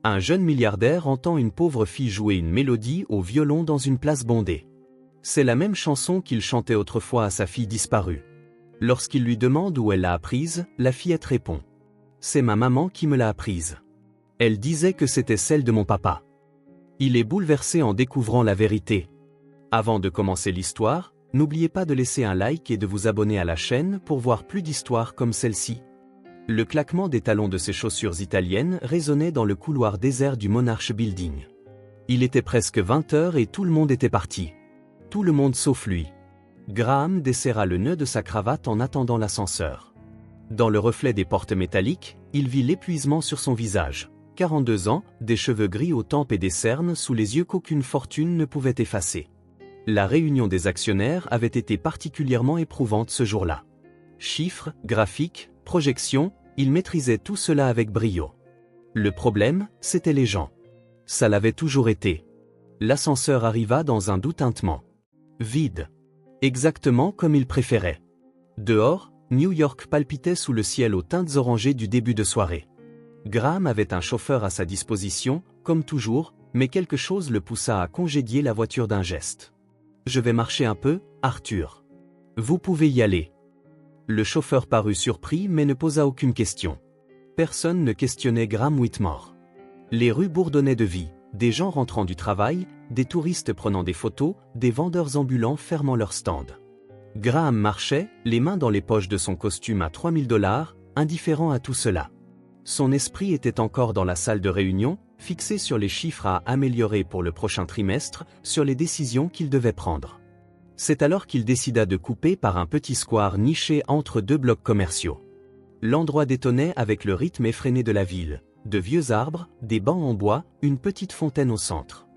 Un jeune milliardaire entend une pauvre fille jouer une mélodie au violon dans une place bondée. C'est la même chanson qu'il chantait autrefois à sa fille disparue. Lorsqu'il lui demande où elle l'a apprise, la fillette répond. C'est ma maman qui me l'a apprise. Elle disait que c'était celle de mon papa. Il est bouleversé en découvrant la vérité. Avant de commencer l'histoire, n'oubliez pas de laisser un like et de vous abonner à la chaîne pour voir plus d'histoires comme celle-ci. Le claquement des talons de ses chaussures italiennes résonnait dans le couloir désert du Monarch Building. Il était presque 20 heures et tout le monde était parti. Tout le monde sauf lui. Graham desserra le nœud de sa cravate en attendant l'ascenseur. Dans le reflet des portes métalliques, il vit l'épuisement sur son visage. 42 ans, des cheveux gris aux tempes et des cernes sous les yeux qu'aucune fortune ne pouvait effacer. La réunion des actionnaires avait été particulièrement éprouvante ce jour-là. Chiffres, graphiques, projections, il maîtrisait tout cela avec brio. Le problème, c'étaient les gens. Ça l'avait toujours été. L'ascenseur arriva dans un doux tintement. Vide. Exactement comme il préférait. Dehors, New York palpitait sous le ciel aux teintes orangées du début de soirée. Graham avait un chauffeur à sa disposition, comme toujours, mais quelque chose le poussa à congédier la voiture d'un geste. « Je vais marcher un peu, Arthur. Vous pouvez y aller. » Le chauffeur parut surpris mais ne posa aucune question. Personne ne questionnait Graham Whitmore. Les rues bourdonnaient de vie, des gens rentrant du travail, des touristes prenant des photos, des vendeurs ambulants fermant leurs stands. Graham marchait, les mains dans les poches de son costume à $3000, indifférent à tout cela. Son esprit était encore dans la salle de réunion, fixé sur les chiffres à améliorer pour le prochain trimestre, sur les décisions qu'il devait prendre. C'est alors qu'il décida de couper par un petit square niché entre deux blocs commerciaux. L'endroit détonnait avec le rythme effréné de la ville, de vieux arbres, des bancs en bois, une petite fontaine au centre.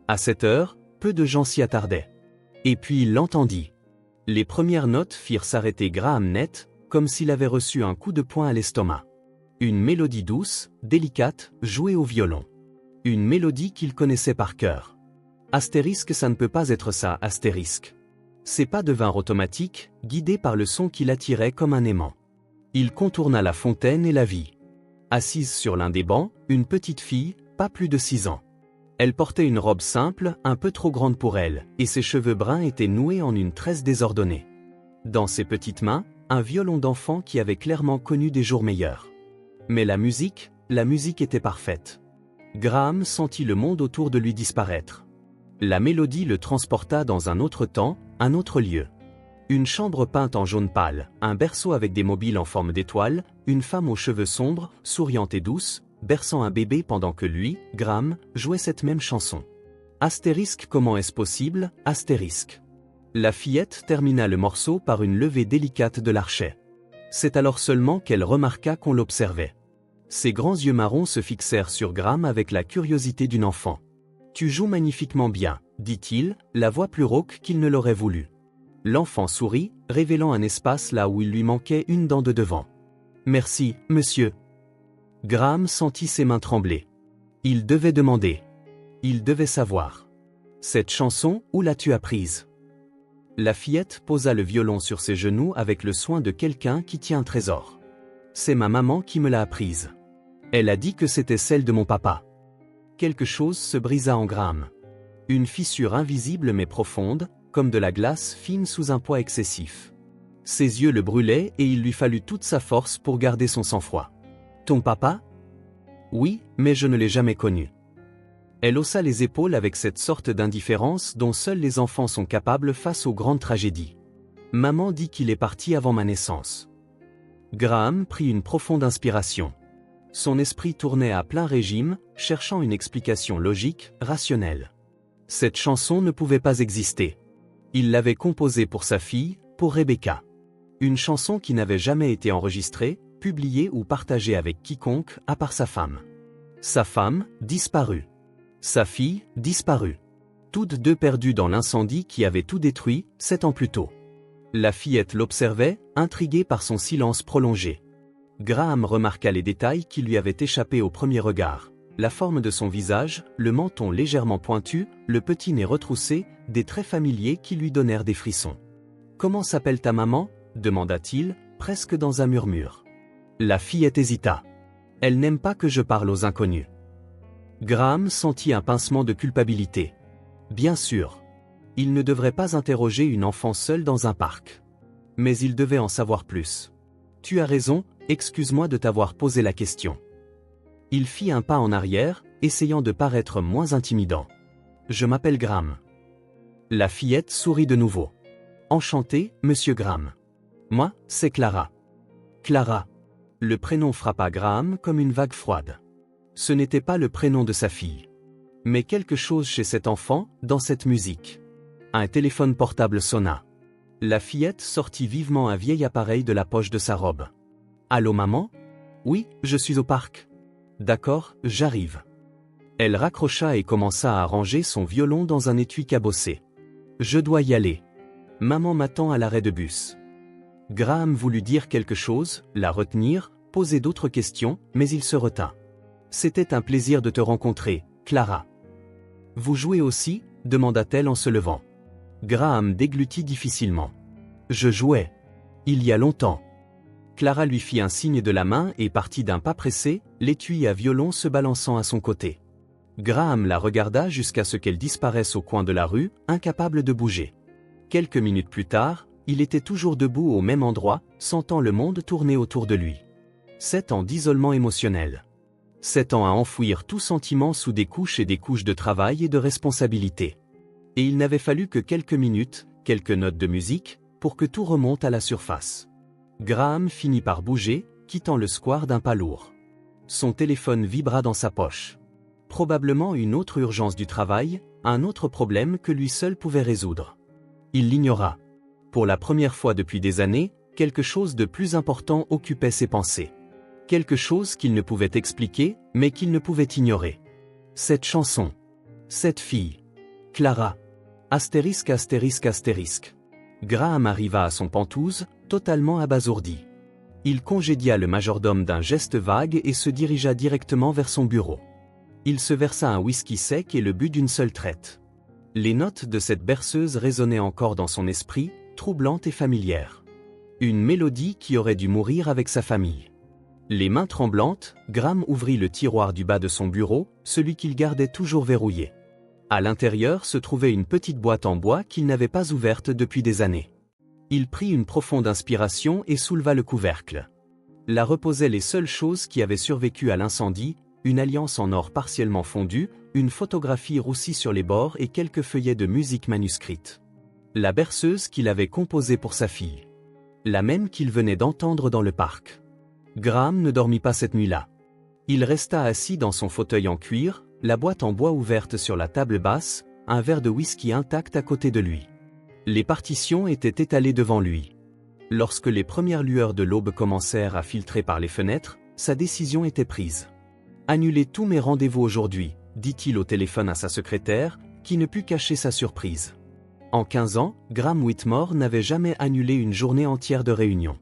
À cette heure, peu de gens s'y attardaient. Et puis il l'entendit. Les premières notes firent s'arrêter Graham net, comme s'il avait reçu un coup de poing à l'estomac. Une mélodie douce, délicate, jouée au violon. Une mélodie qu'il connaissait par cœur. Astérisque, ça ne peut pas être ça, astérisque. Ses pas devinrent automatiques, guidés par le son qui l'attirait comme un aimant. Il contourna la fontaine et la vit. Assise sur l'un des bancs, une petite fille, pas plus de 6 ans. Elle portait une robe simple, un peu trop grande pour elle, et ses cheveux bruns étaient noués en une tresse désordonnée. Dans ses petites mains, un violon d'enfant qui avait clairement connu des jours meilleurs. Mais la musique était parfaite. Graham sentit le monde autour de lui disparaître. La mélodie le transporta dans un autre temps, un autre lieu. Une chambre peinte en jaune pâle, un berceau avec des mobiles en forme d'étoile, une femme aux cheveux sombres, souriante et douce, berçant un bébé pendant que lui, Graham, jouait cette même chanson. Astérisque, comment est-ce possible, astérisque. La fillette termina le morceau par une levée délicate de l'archet. C'est alors seulement qu'elle remarqua qu'on l'observait. Ses grands yeux marrons se fixèrent sur Graham avec la curiosité d'une enfant. « Tu joues magnifiquement bien, » dit-il, la voix plus rauque qu'il ne l'aurait voulu. L'enfant sourit, révélant un espace là où il lui manquait une dent de devant. « Merci, monsieur. » Graham sentit ses mains trembler. Il devait demander. Il devait savoir. « Cette chanson, où l'as-tu apprise ?» La fillette posa le violon sur ses genoux avec le soin de quelqu'un qui tient un trésor. « C'est ma maman qui me l'a apprise. Elle a dit que c'était celle de mon papa. » Quelque chose se brisa en Graham. Une fissure invisible mais profonde, comme de la glace fine sous un poids excessif. Ses yeux le brûlaient et il lui fallut toute sa force pour garder son sang-froid. « Ton papa ? » ?»« Oui, mais je ne l'ai jamais connu. » Elle haussa les épaules avec cette sorte d'indifférence dont seuls les enfants sont capables face aux grandes tragédies. « Maman dit qu'il est parti avant ma naissance. » Graham prit une profonde inspiration. Son esprit tournait à plein régime, cherchant une explication logique, rationnelle. Cette chanson ne pouvait pas exister. Il l'avait composée pour sa fille, pour Rebecca. Une chanson qui n'avait jamais été enregistrée, publiée ou partagée avec quiconque, à part sa femme. Sa femme, disparue. Sa fille, disparue. Toutes deux perdues dans l'incendie qui avait tout détruit, 7 ans plus tôt. La fillette l'observait, intriguée par son silence prolongé. Graham remarqua les détails qui lui avaient échappé au premier regard. La forme de son visage, le menton légèrement pointu, le petit nez retroussé, des traits familiers qui lui donnèrent des frissons. « Comment s'appelle ta maman ?» demanda-t-il, presque dans un murmure. La fillette hésita. « Elle n'aime pas que je parle aux inconnus. » Graham sentit un pincement de culpabilité. Bien sûr. Il ne devrait pas interroger une enfant seule dans un parc. Mais il devait en savoir plus. Tu as raison, excuse-moi de t'avoir posé la question. Il fit un pas en arrière, essayant de paraître moins intimidant. Je m'appelle Graham. La fillette sourit de nouveau. Enchanté, monsieur Graham. Moi, c'est Clara. Clara. Le prénom frappa Graham comme une vague froide. Ce n'était pas le prénom de sa fille. Mais quelque chose chez cet enfant, dans cette musique. Un téléphone portable sonna. La fillette sortit vivement un vieil appareil de la poche de sa robe. Allô maman? Oui, je suis au parc. D'accord, j'arrive. Elle raccrocha et commença à ranger son violon dans un étui cabossé. Je dois y aller. Maman m'attend à l'arrêt de bus. Graham voulut dire quelque chose, la retenir, poser d'autres questions, mais il se retint. C'était un plaisir de te rencontrer, Clara. Vous jouez aussi? Demanda-t-elle en se levant. Graham déglutit difficilement. Je jouais. Il y a longtemps. Clara lui fit un signe de la main et partit d'un pas pressé, l'étui à violon se balançant à son côté. Graham la regarda jusqu'à ce qu'elle disparaisse au coin de la rue, incapable de bouger. Quelques minutes plus tard, il était toujours debout au même endroit, sentant le monde tourner autour de lui. 7 ans d'isolement émotionnel. 7 ans à enfouir tout sentiment sous des couches et des couches de travail et de responsabilité. Et il n'avait fallu que quelques minutes, quelques notes de musique, pour que tout remonte à la surface. Graham finit par bouger, quittant le square d'un pas lourd. Son téléphone vibra dans sa poche. Probablement une autre urgence du travail, un autre problème que lui seul pouvait résoudre. Il l'ignora. Pour la première fois depuis des années, quelque chose de plus important occupait ses pensées. Quelque chose qu'il ne pouvait expliquer, mais qu'il ne pouvait ignorer. Cette chanson. Cette fille. Clara. Astérisque astérisque astérisque. Graham arriva à son Penthouse, totalement abasourdi. Il congédia le majordome d'un geste vague et se dirigea directement vers son bureau. Il se versa un whisky sec et le but d'une seule traite. Les notes de cette berceuse résonnaient encore dans son esprit, troublantes et familières. Une mélodie qui aurait dû mourir avec sa famille. Les mains tremblantes, Graham ouvrit le tiroir du bas de son bureau, celui qu'il gardait toujours verrouillé. À l'intérieur se trouvait une petite boîte en bois qu'il n'avait pas ouverte depuis des années. Il prit une profonde inspiration et souleva le couvercle. Là reposaient les seules choses qui avaient survécu à l'incendie, une alliance en or partiellement fondue, une photographie roussie sur les bords et quelques feuillets de musique manuscrite. La berceuse qu'il avait composée pour sa fille. La même qu'il venait d'entendre dans le parc. Graham ne dormit pas cette nuit-là. Il resta assis dans son fauteuil en cuir, la boîte en bois ouverte sur la table basse, un verre de whisky intact à côté de lui. Les partitions étaient étalées devant lui. Lorsque les premières lueurs de l'aube commencèrent à filtrer par les fenêtres, sa décision était prise. « Annulez tous mes rendez-vous aujourd'hui », dit-il au téléphone à sa secrétaire, qui ne put cacher sa surprise. En 15 ans, Graham Whitmore n'avait jamais annulé une journée entière de réunion.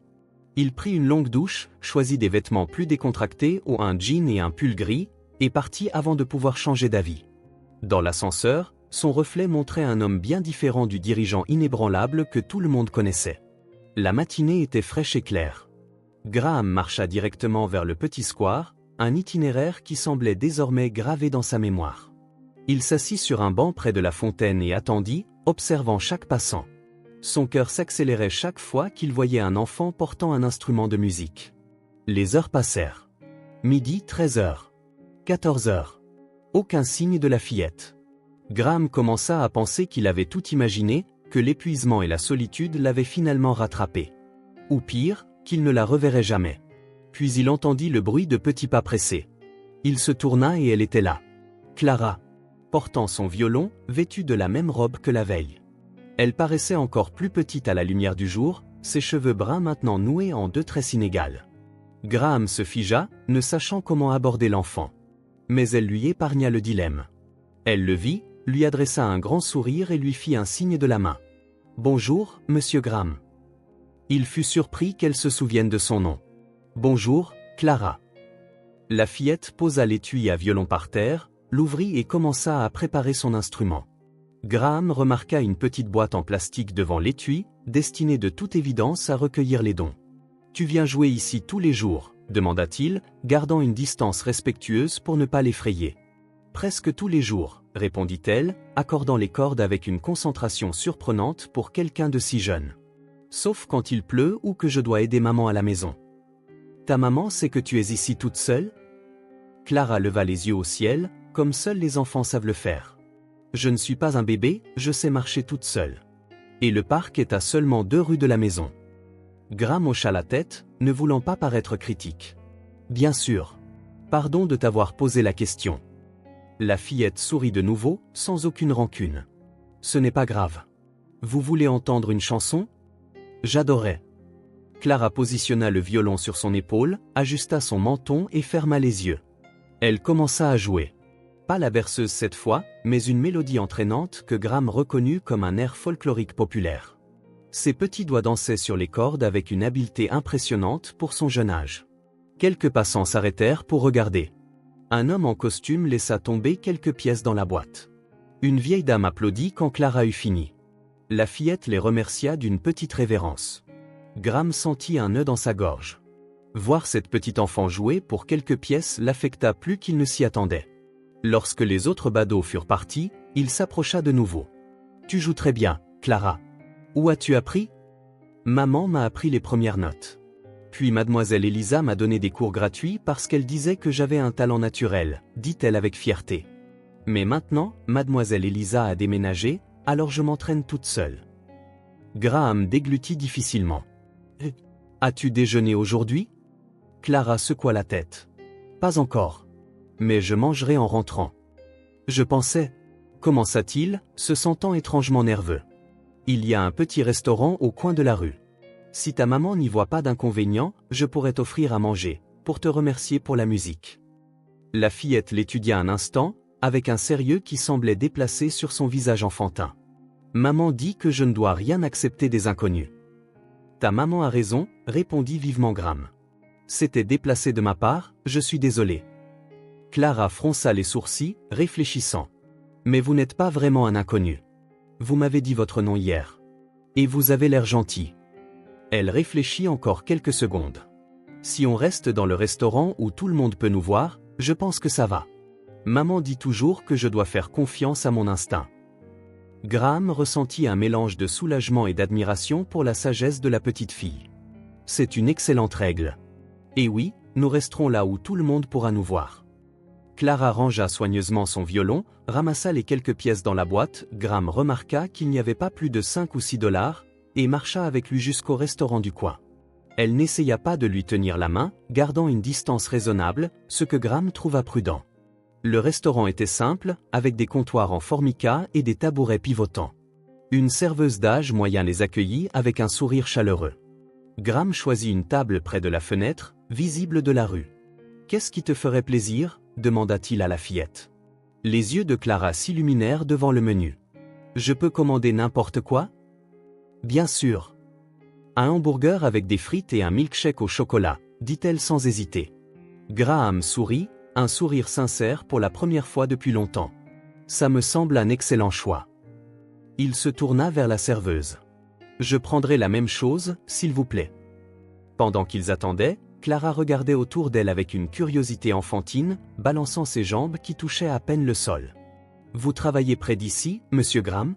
Il prit une longue douche, choisit des vêtements plus décontractés ou un jean et un pull gris, et partit avant de pouvoir changer d'avis. Dans l'ascenseur, son reflet montrait un homme bien différent du dirigeant inébranlable que tout le monde connaissait. La matinée était fraîche et claire. Graham marcha directement vers le petit square, un itinéraire qui semblait désormais gravé dans sa mémoire. Il s'assit sur un banc près de la fontaine et attendit, observant chaque passant. Son cœur s'accélérait chaque fois qu'il voyait un enfant portant un instrument de musique. Les heures passèrent. Midi, 13h. 14h. Aucun signe de la fillette. Graham commença à penser qu'il avait tout imaginé, que l'épuisement et la solitude l'avaient finalement rattrapé. Ou pire, qu'il ne la reverrait jamais. Puis il entendit le bruit de petits pas pressés. Il se tourna et elle était là. Clara. Portant son violon, vêtue de la même robe que la veille. Elle paraissait encore plus petite à la lumière du jour, ses cheveux bruns maintenant noués en 2 tresses inégales. Graham se figea, ne sachant comment aborder l'enfant. Mais elle lui épargna le dilemme. Elle le vit, lui adressa un grand sourire et lui fit un signe de la main. « Bonjour, monsieur Graham. » Il fut surpris qu'elle se souvienne de son nom. « Bonjour, Clara. » La fillette posa l'étui à violon par terre, l'ouvrit et commença à préparer son instrument. Graham remarqua une petite boîte en plastique devant l'étui, destinée de toute évidence à recueillir les dons. « Tu viens jouer ici tous les jours ?» demanda-t-il, gardant une distance respectueuse pour ne pas l'effrayer. « Presque tous les jours, répondit-elle, accordant les cordes avec une concentration surprenante pour quelqu'un de si jeune. Sauf quand il pleut ou que je dois aider maman à la maison. Ta maman sait que tu es ici toute seule? Clara leva les yeux au ciel, comme seuls les enfants savent le faire. Je ne suis pas un bébé, je sais marcher toute seule. Et le parc est à seulement 2 rues de la maison. Graham hocha la tête, ne voulant pas paraître critique. Bien sûr. Pardon de t'avoir posé la question. La fillette sourit de nouveau, sans aucune rancune. Ce n'est pas grave. Vous voulez entendre une chanson? J'adorais. Clara positionna le violon sur son épaule, ajusta son menton et ferma les yeux. Elle commença à jouer. Pas la berceuse cette fois, mais une mélodie entraînante que Graham reconnut comme un air folklorique populaire. Ses petits doigts dansaient sur les cordes avec une habileté impressionnante pour son jeune âge. Quelques passants s'arrêtèrent pour regarder. Un homme en costume laissa tomber quelques pièces dans la boîte. Une vieille dame applaudit quand Clara eut fini. La fillette les remercia d'une petite révérence. Graham sentit un nœud dans sa gorge. Voir cette petite enfant jouer pour quelques pièces l'affecta plus qu'il ne s'y attendait. Lorsque les autres badauds furent partis, il s'approcha de nouveau. « Tu joues très bien, Clara. Où as-tu appris ?»« Maman m'a appris les premières notes. Puis mademoiselle Elisa m'a donné des cours gratuits parce qu'elle disait que j'avais un talent naturel, dit-elle avec fierté. Mais maintenant, mademoiselle Elisa a déménagé, alors je m'entraîne toute seule. » Graham déglutit difficilement. « As-tu déjeuné aujourd'hui ?» Clara secoua la tête. « Pas encore. Mais je mangerai en rentrant. » Je pensais, commença-t-il, se sentant étrangement nerveux. Il y a un petit restaurant au coin de la rue. Si ta maman n'y voit pas d'inconvénient, je pourrais t'offrir à manger, pour te remercier pour la musique. La fillette l'étudia un instant, avec un sérieux qui semblait déplacé sur son visage enfantin. Maman dit que je ne dois rien accepter des inconnus. Ta maman a raison, répondit vivement Graham. C'était déplacé de ma part, je suis désolé. Clara fronça les sourcils, réfléchissant. Mais vous n'êtes pas vraiment un inconnu. Vous m'avez dit votre nom hier. Et vous avez l'air gentil. Elle réfléchit encore quelques secondes. Si on reste dans le restaurant où tout le monde peut nous voir, je pense que ça va. Maman dit toujours que je dois faire confiance à mon instinct. Graham ressentit un mélange de soulagement et d'admiration pour la sagesse de la petite fille. C'est une excellente règle. Et oui, nous resterons là où tout le monde pourra nous voir. Clara rangea soigneusement son violon, ramassa les quelques pièces dans la boîte, Graham remarqua qu'il n'y avait pas plus de 5 ou 6 $, et marcha avec lui jusqu'au restaurant du coin. Elle n'essaya pas de lui tenir la main, gardant une distance raisonnable, ce que Graham trouva prudent. Le restaurant était simple, avec des comptoirs en formica et des tabourets pivotants. Une serveuse d'âge moyen les accueillit avec un sourire chaleureux. Graham choisit une table près de la fenêtre, visible de la rue. « Qu'est-ce qui te ferait plaisir ?» demanda-t-il à la fillette. Les yeux de Clara s'illuminèrent devant le menu. « Je peux commander n'importe quoi ?»« Bien sûr. »« Un hamburger avec des frites et un milkshake au chocolat, » dit-elle sans hésiter. Graham sourit, un sourire sincère pour la première fois depuis longtemps. « Ça me semble un excellent choix. » Il se tourna vers la serveuse. « Je prendrai la même chose, s'il vous plaît. » Pendant qu'ils attendaient, Clara regardait autour d'elle avec une curiosité enfantine, balançant ses jambes qui touchaient à peine le sol. « Vous travaillez près d'ici, monsieur Graham ?»«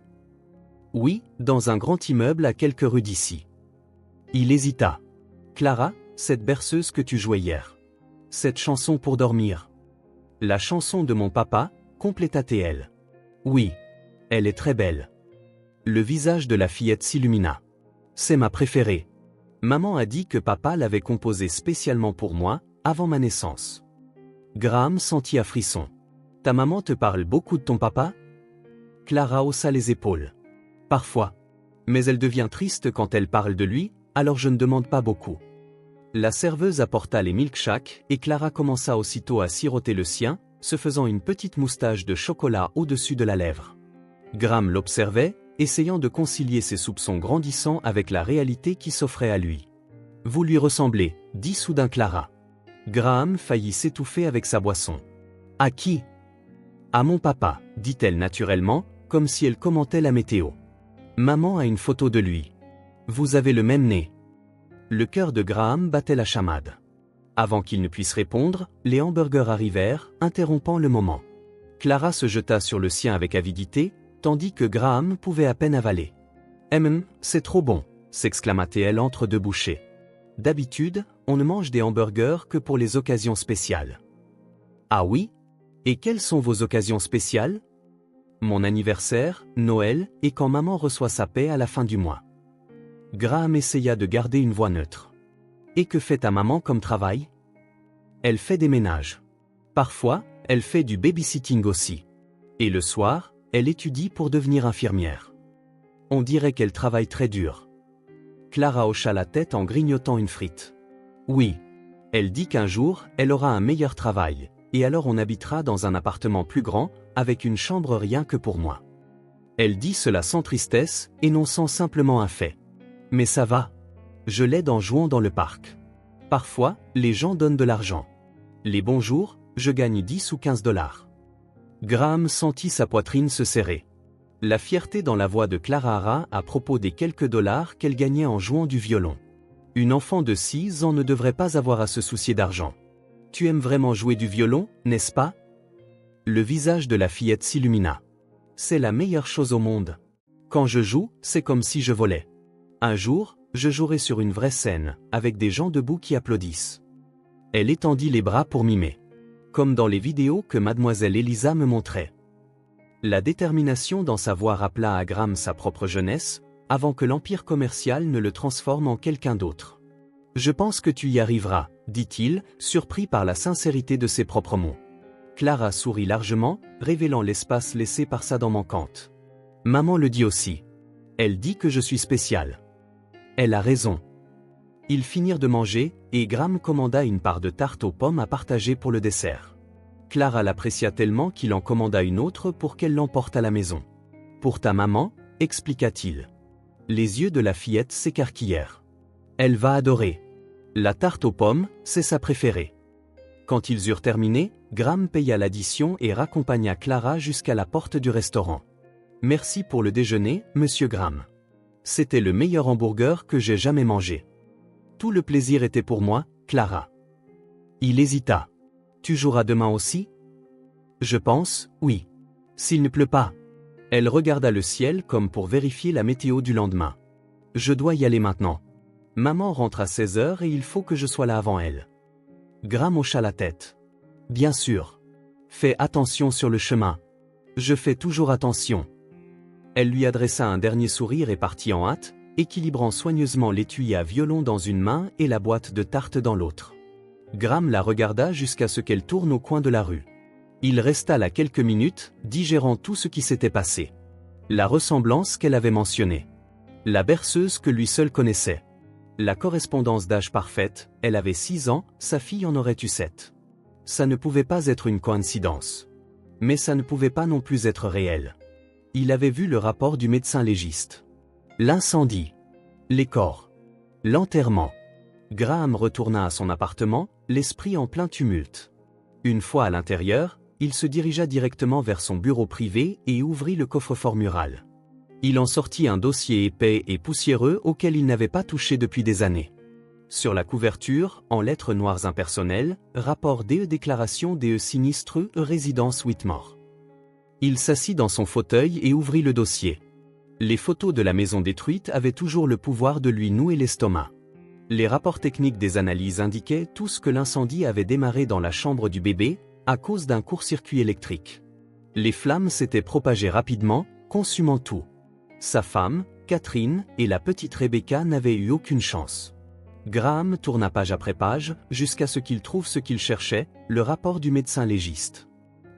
Oui, dans un grand immeuble à quelques rues d'ici. » Il hésita. « Clara, cette berceuse que tu jouais hier. Cette chanson pour dormir. »« La chanson de mon papa, » compléta-t-elle. « Oui. Elle est très belle. » Le visage de la fillette s'illumina. « C'est ma préférée. Maman a dit que papa l'avait composée spécialement pour moi, avant ma naissance. » Graham sentit un frisson. « Ta maman te parle beaucoup de ton papa ?» Clara haussa les épaules. « Parfois. Mais elle devient triste quand elle parle de lui, alors je ne demande pas beaucoup. » La serveuse apporta les milkshakes et Clara commença aussitôt à siroter le sien, se faisant une petite moustache de chocolat au-dessus de la lèvre. Graham l'observait, essayant de concilier ses soupçons grandissants avec la réalité qui s'offrait à lui. « Vous lui ressemblez, » dit soudain Clara. Graham faillit s'étouffer avec sa boisson. « À qui ?»« À mon papa, » dit-elle naturellement, comme si elle commentait la météo. « Maman a une photo de lui. Vous avez le même nez. » Le cœur de Graham battait la chamade. Avant qu'il ne puisse répondre, les hamburgers arrivèrent, interrompant le moment. Clara se jeta sur le sien avec avidité, tandis que Graham pouvait à peine avaler. C'est trop bon, s'exclama-t-elle entre deux bouchées. D'habitude, on ne mange des hamburgers que pour les occasions spéciales. Ah oui? Et quelles sont vos occasions spéciales? Mon anniversaire, Noël, et quand maman reçoit sa paie à la fin du mois. Graham essaya de garder une voix neutre. Et que fait ta maman comme travail? Elle fait des ménages. Parfois, elle fait du babysitting aussi. Et le soir, elle étudie pour devenir infirmière. On dirait qu'elle travaille très dur. Clara hocha la tête en grignotant une frite. Oui. Elle dit qu'un jour, elle aura un meilleur travail, et alors on habitera dans un appartement plus grand, avec une chambre rien que pour moi. Elle dit cela sans tristesse, énonçant simplement un fait. Mais ça va. Je l'aide en jouant dans le parc. Parfois, les gens donnent de l'argent. Les bons jours, je gagne 10 ou 15 $. Graham sentit sa poitrine se serrer. La fierté dans la voix de Clara à propos des quelques dollars qu'elle gagnait en jouant du violon. Une enfant de 6 ans ne devrait pas avoir à se soucier d'argent. Tu aimes vraiment jouer du violon, n'est-ce pas? Le visage de la fillette s'illumina. C'est la meilleure chose au monde. Quand je joue, c'est comme si je volais. Un jour, je jouerai sur une vraie scène, avec des gens debout qui applaudissent. Elle étendit les bras pour mimer. Comme dans les vidéos que mademoiselle Elisa me montrait. La détermination dans sa voix rappela à Graham sa propre jeunesse, avant que l'empire commercial ne le transforme en quelqu'un d'autre. Je pense que tu y arriveras, dit-il, surpris par la sincérité de ses propres mots. Clara sourit largement, révélant l'espace laissé par sa dent manquante. Maman le dit aussi. Elle dit que je suis spécial. Elle a raison. Ils finirent de manger, et Graham commanda une part de tarte aux pommes à partager pour le dessert. Clara l'apprécia tellement qu'il en commanda une autre pour qu'elle l'emporte à la maison. Pour ta maman, expliqua-t-il. Les yeux de la fillette s'écarquillèrent. Elle va adorer. La tarte aux pommes, c'est sa préférée. Quand ils eurent terminé, Graham paya l'addition et raccompagna Clara jusqu'à la porte du restaurant. Merci pour le déjeuner, monsieur Graham. C'était le meilleur hamburger que j'ai jamais mangé. Tout le plaisir était pour moi, Clara. Il hésita. Tu joueras demain aussi? Je pense, oui. S'il ne pleut pas. Elle regarda le ciel comme pour vérifier la météo du lendemain. Je dois y aller maintenant. Maman rentre à 16h et il faut que je sois là avant elle. Graham hocha la tête. Bien sûr. Fais attention sur le chemin. Je fais toujours attention. Elle lui adressa un dernier sourire et partit en hâte, équilibrant soigneusement l'étui à violon dans une main et la boîte de tarte dans l'autre. Graham la regarda jusqu'à ce qu'elle tourne au coin de la rue. Il resta là quelques minutes, digérant tout ce qui s'était passé. La ressemblance qu'elle avait mentionnée. La berceuse que lui seul connaissait. La correspondance d'âge parfaite, elle avait 6 ans, sa fille en aurait eu 7. Ça ne pouvait pas être une coïncidence. Mais ça ne pouvait pas non plus être réel. Il avait vu le rapport du médecin légiste. L'incendie. Les corps. L'enterrement. Graham retourna à son appartement, l'esprit en plein tumulte. Une fois à l'intérieur, il se dirigea directement vers son bureau privé et ouvrit le coffre-fort mural. Il en sortit un dossier épais et poussiéreux auquel il n'avait pas touché depuis des années. Sur la couverture, en lettres noires impersonnelles, rapport DE déclaration DE sinistre résidence Whitmore. Il s'assit dans son fauteuil et ouvrit le dossier. Les photos de la maison détruite avaient toujours le pouvoir de lui nouer l'estomac. Les rapports techniques des analyses indiquaient tous que l'incendie avait démarré dans la chambre du bébé, à cause d'un court-circuit électrique. Les flammes s'étaient propagées rapidement, consumant tout. Sa femme, Catherine, et la petite Rebecca n'avaient eu aucune chance. Graham tourna page après page, jusqu'à ce qu'il trouve ce qu'il cherchait, le rapport du médecin légiste.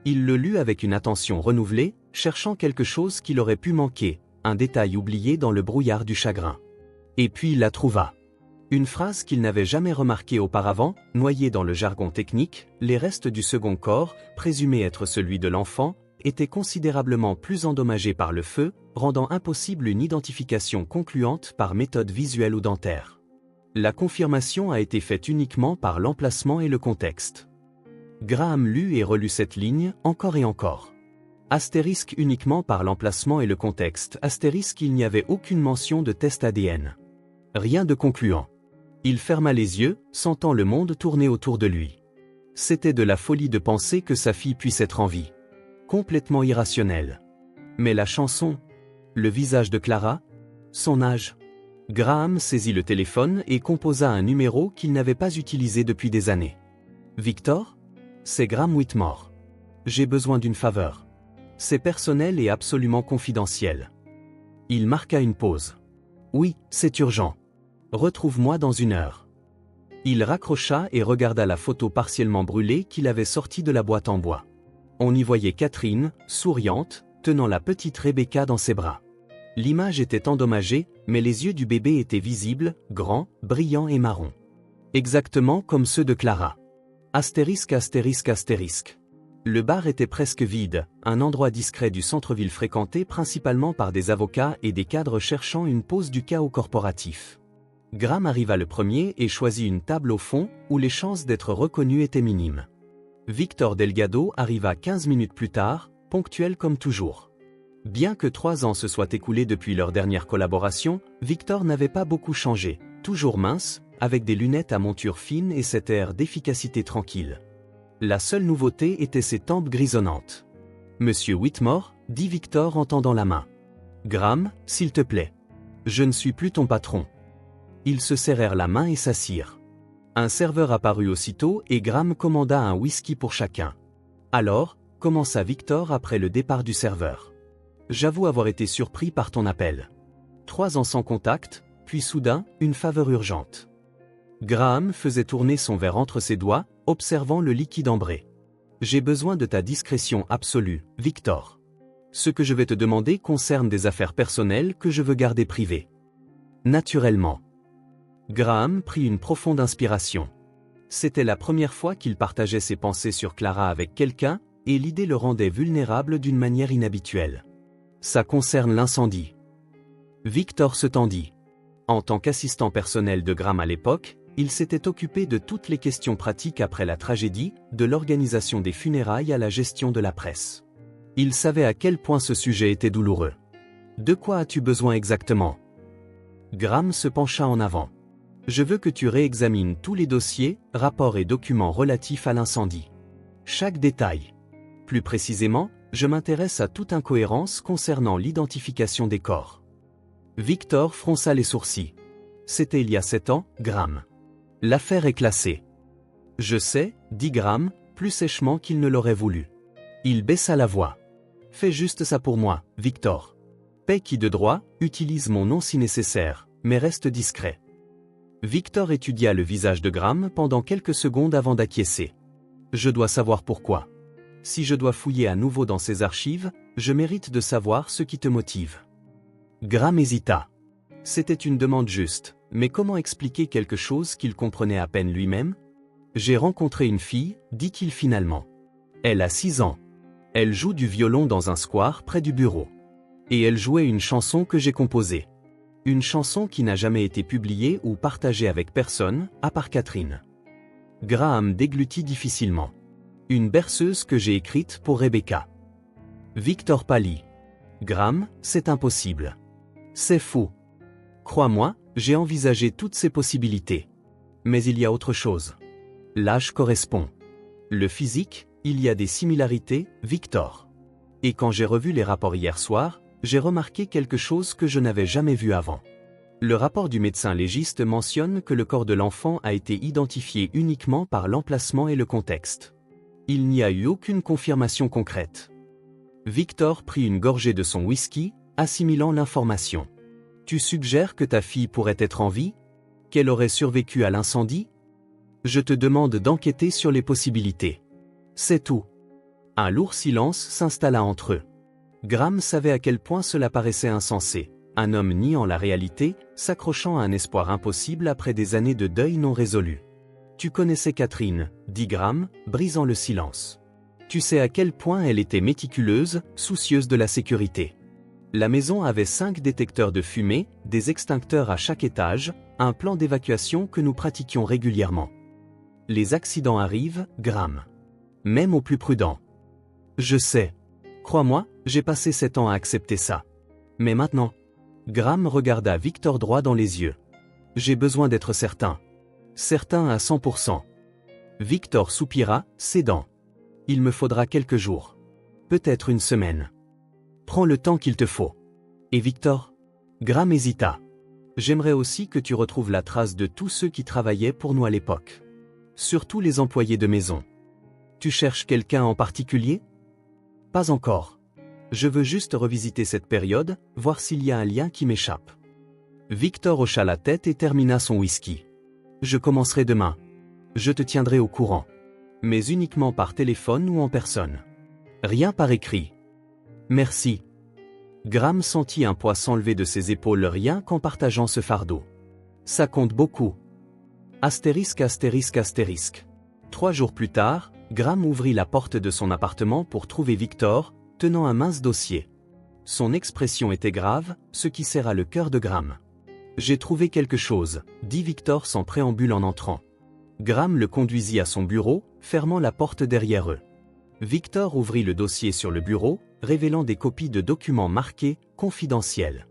Il le lut avec une attention renouvelée, cherchant quelque chose qu'il aurait pu manquer, un détail oublié dans le brouillard du chagrin. Et puis il la trouva. Une phrase qu'il n'avait jamais remarquée auparavant, noyée dans le jargon technique, les restes du second corps, présumés être celui de l'enfant, étaient considérablement plus endommagés par le feu, rendant impossible une identification concluante par méthode visuelle ou dentaire. La confirmation a été faite uniquement par l'emplacement et le contexte. Graham lut et relut cette ligne, encore et encore. Astérisque uniquement par l'emplacement et le contexte, astérisque il n'y avait aucune mention de test ADN. Rien de concluant. Il ferma les yeux, sentant le monde tourner autour de lui. C'était de la folie de penser que sa fille puisse être en vie. Complètement irrationnel. Mais la chanson, le visage de Clara, son âge. Graham saisit le téléphone et composa un numéro qu'il n'avait pas utilisé depuis des années. Victor? C'est Graham Whitmore. J'ai besoin d'une faveur. C'est personnel et absolument confidentiel. Il marqua une pause. Oui, c'est urgent. Retrouve-moi dans 1 heure. Il raccrocha et regarda la photo partiellement brûlée qu'il avait sortie de la boîte en bois. On y voyait Catherine, souriante, tenant la petite Rebecca dans ses bras. L'image était endommagée, mais les yeux du bébé étaient visibles, grands, brillants et marrons. Exactement comme ceux de Clara. Astérisque astérisque astérisque. Le bar était presque vide, un endroit discret du centre-ville fréquenté principalement par des avocats et des cadres cherchant une pause du chaos corporatif. Graham arriva le premier et choisit une table au fond, où les chances d'être reconnu étaient minimes. Victor Delgado arriva 15 minutes plus tard, ponctuel comme toujours. Bien que 3 ans se soient écoulés depuis leur dernière collaboration, Victor n'avait pas beaucoup changé, toujours mince, avec des lunettes à monture fine et cet air d'efficacité tranquille. La seule nouveauté était ses tempes grisonnantes. « Monsieur Whitmore » dit Victor en tendant la main. « Graham, s'il te plaît. Je ne suis plus ton patron. » Ils se serrèrent la main et s'assirent. Un serveur apparut aussitôt et Graham commanda un whisky pour chacun. Alors, commença Victor après le départ du serveur. J'avoue avoir été surpris par ton appel. 3 ans sans contact, puis soudain, une faveur urgente. Graham faisait tourner son verre entre ses doigts, observant le liquide ambré. J'ai besoin de ta discrétion absolue, Victor. Ce que je vais te demander concerne des affaires personnelles que je veux garder privées. Naturellement. Graham prit une profonde inspiration. C'était la première fois qu'il partageait ses pensées sur Clara avec quelqu'un, et l'idée le rendait vulnérable d'une manière inhabituelle. Ça concerne l'incendie. Victor se tendit. En tant qu'assistant personnel de Graham à l'époque, il s'était occupé de toutes les questions pratiques après la tragédie, de l'organisation des funérailles à la gestion de la presse. Il savait à quel point ce sujet était douloureux. De quoi as-tu besoin exactement? Graham se pencha en avant. Je veux que tu réexamines tous les dossiers, rapports et documents relatifs à l'incendie. Chaque détail. Plus précisément, je m'intéresse à toute incohérence concernant l'identification des corps. Victor fronça les sourcils. C'était il y a 7 ans, Graham. L'affaire est classée. Je sais, dit Graham, plus sèchement qu'il ne l'aurait voulu. Il baissa la voix. Fais juste ça pour moi, Victor. Paie qui de droit, utilise mon nom si nécessaire, mais reste discret. Victor étudia le visage de Graham pendant quelques secondes avant d'acquiescer. Je dois savoir pourquoi. Si je dois fouiller à nouveau dans ses archives, je mérite de savoir ce qui te motive. Graham hésita. C'était une demande juste, mais comment expliquer quelque chose qu'il comprenait à peine lui-même? J'ai rencontré une fille, dit-il finalement. Elle a 6 ans. Elle joue du violon dans un square près du bureau. Et elle jouait une chanson que j'ai composée. Une chanson qui n'a jamais été publiée ou partagée avec personne, à part Catherine. Graham déglutit difficilement. Une berceuse que j'ai écrite pour Rebecca. Victor pâlit. Graham, c'est impossible. C'est faux. Crois-moi, j'ai envisagé toutes ces possibilités. Mais il y a autre chose. L'âge correspond. Le physique, il y a des similarités, Victor. Et quand j'ai revu les rapports hier soir, j'ai remarqué quelque chose que je n'avais jamais vu avant. Le rapport du médecin légiste mentionne que le corps de l'enfant a été identifié uniquement par l'emplacement et le contexte. Il n'y a eu aucune confirmation concrète. Victor prit une gorgée de son whisky, assimilant l'information. Tu suggères que ta fille pourrait être en vie? Qu'elle aurait survécu à l'incendie? Je te demande d'enquêter sur les possibilités. C'est tout. Un lourd silence s'installa entre eux. Graham savait à quel point cela paraissait insensé. Un homme niant la réalité, s'accrochant à un espoir impossible après des années de deuil non résolu. Tu connaissais Catherine, dit Graham, brisant le silence. Tu sais à quel point elle était méticuleuse, soucieuse de la sécurité. La maison avait 5 détecteurs de fumée, des extincteurs à chaque étage, un plan d'évacuation que nous pratiquions régulièrement. Les accidents arrivent, Graham. Même aux plus prudents. Je sais. Crois-moi, j'ai passé 7 ans à accepter ça. Mais maintenant, Graham regarda Victor droit dans les yeux. J'ai besoin d'être certain. Certain à 100%. Victor soupira, cédant. Il me faudra quelques jours. Peut-être une semaine. Prends le temps qu'il te faut. Et Victor? Graham hésita. J'aimerais aussi que tu retrouves la trace de tous ceux qui travaillaient pour nous à l'époque. Surtout les employés de maison. Tu cherches quelqu'un en particulier? Pas encore. Je veux juste revisiter cette période, voir s'il y a un lien qui m'échappe. Victor hocha la tête et termina son whisky. Je commencerai demain. Je te tiendrai au courant. Mais uniquement par téléphone ou en personne. Rien par écrit. Merci. Graham sentit un poids s'enlever de ses épaules rien qu'en partageant ce fardeau. Ça compte beaucoup. Astérisque astérisque astérisque. 3 jours plus tard, Graham ouvrit la porte de son appartement pour trouver Victor, tenant un mince dossier. Son expression était grave, ce qui serra le cœur de Graham. J'ai trouvé quelque chose, dit Victor sans préambule en entrant. Graham le conduisit à son bureau, fermant la porte derrière eux. Victor ouvrit le dossier sur le bureau, révélant des copies de documents marqués « confidentiels ».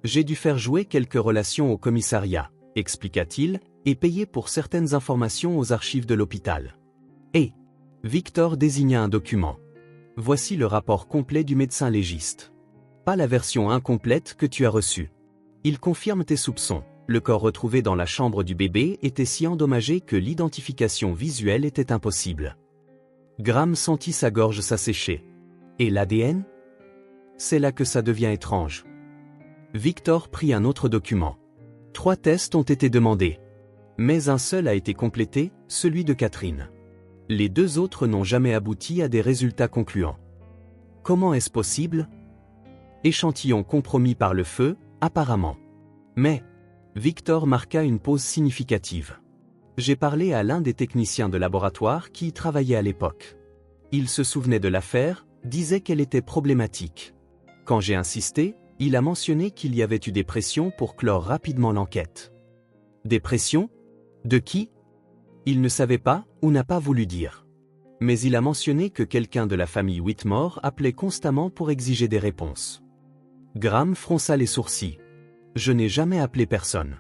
J'ai dû faire jouer quelques relations au commissariat, expliqua-t-il, et payer pour certaines informations aux archives de l'hôpital. Et Victor désigna un document. Voici le rapport complet du médecin légiste. Pas la version incomplète que tu as reçue. Il confirme tes soupçons. Le corps retrouvé dans la chambre du bébé était si endommagé que l'identification visuelle était impossible. Graham sentit sa gorge s'assécher. Et l'ADN? C'est là que ça devient étrange. Victor prit un autre document. 3 tests ont été demandés. Mais un seul a été complété, celui de Catherine. Les 2 autres n'ont jamais abouti à des résultats concluants. Comment est-ce possible? Échantillon compromis par le feu, apparemment. Mais Victor marqua une pause significative. J'ai parlé à l'un des techniciens de laboratoire qui y travaillait à l'époque. Il se souvenait de l'affaire, disait qu'elle était problématique. Quand j'ai insisté, il a mentionné qu'il y avait eu des pressions pour clore rapidement l'enquête. Des pressions? De qui? Il ne savait pas, ou n'a pas voulu dire. Mais il a mentionné que quelqu'un de la famille Whitmore appelait constamment pour exiger des réponses. Graham fronça les sourcils. Je n'ai jamais appelé personne.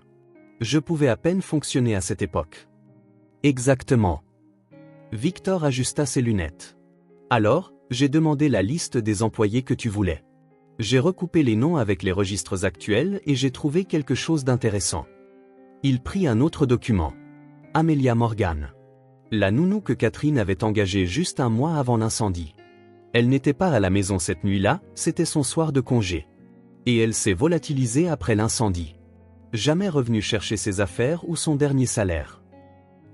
Je pouvais à peine fonctionner à cette époque. Exactement. Victor ajusta ses lunettes. Alors, j'ai demandé la liste des employés que tu voulais. J'ai recoupé les noms avec les registres actuels et j'ai trouvé quelque chose d'intéressant. Il prit un autre document. Amelia Morgan. La nounou que Catherine avait engagée juste un mois avant l'incendie. Elle n'était pas à la maison cette nuit-là, c'était son soir de congé. Et elle s'est volatilisée après l'incendie. Jamais revenue chercher ses affaires ou son dernier salaire.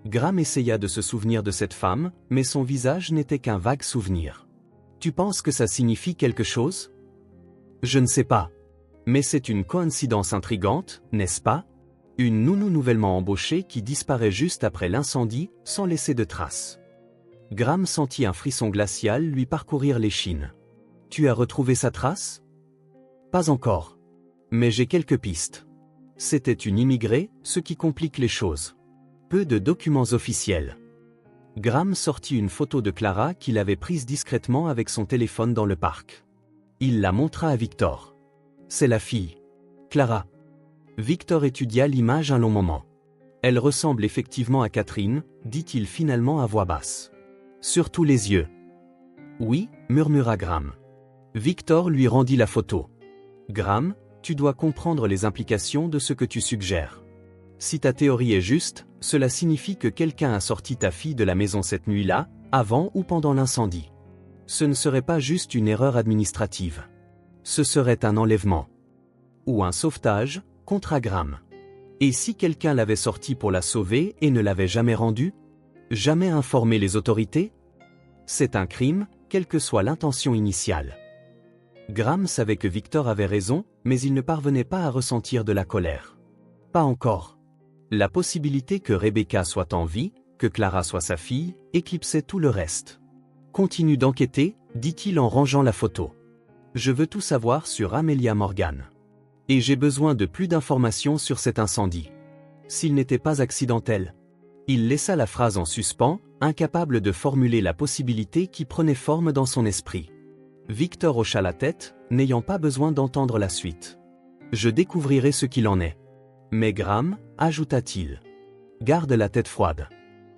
Graham essaya de se souvenir de cette femme, mais son visage n'était qu'un vague souvenir. Tu penses que ça signifie quelque chose? Je ne sais pas. Mais c'est une coïncidence intrigante, n'est-ce pas? Une nounou nouvellement embauchée qui disparaît juste après l'incendie, sans laisser de traces. Graham sentit un frisson glacial lui parcourir l'échine. Tu as retrouvé sa trace? Pas encore. Mais j'ai quelques pistes. C'était une immigrée, ce qui complique les choses. Peu de documents officiels. Graham sortit une photo de Clara qu'il avait prise discrètement avec son téléphone dans le parc. Il la montra à Victor. C'est la fille. Clara. Victor étudia l'image un long moment. Elle ressemble effectivement à Catherine, dit-il finalement à voix basse. Surtout les yeux. Oui, murmura Graham. Victor lui rendit la photo. Graham, tu dois comprendre les implications de ce que tu suggères. Si ta théorie est juste, cela signifie que quelqu'un a sorti ta fille de la maison cette nuit-là, avant ou pendant l'incendie. Ce ne serait pas juste une erreur administrative. Ce serait un enlèvement. Ou un sauvetage, contre Graham. Et si quelqu'un l'avait sortie pour la sauver et ne l'avait jamais rendue? Jamais informé les autorités? C'est un crime, quelle que soit l'intention initiale. Graham savait que Victor avait raison, mais il ne parvenait pas à ressentir de la colère. Pas encore. La possibilité que Rebecca soit en vie, que Clara soit sa fille, éclipsait tout le reste. Continue d'enquêter, dit-il en rangeant la photo. Je veux tout savoir sur Amelia Morgan. Et j'ai besoin de plus d'informations sur cet incendie. S'il n'était pas accidentel. Il laissa la phrase en suspens, incapable de formuler la possibilité qui prenait forme dans son esprit. Victor hocha la tête, n'ayant pas besoin d'entendre la suite. Je découvrirai ce qu'il en est. Mais Graham, ajouta-t-il. Garde la tête froide.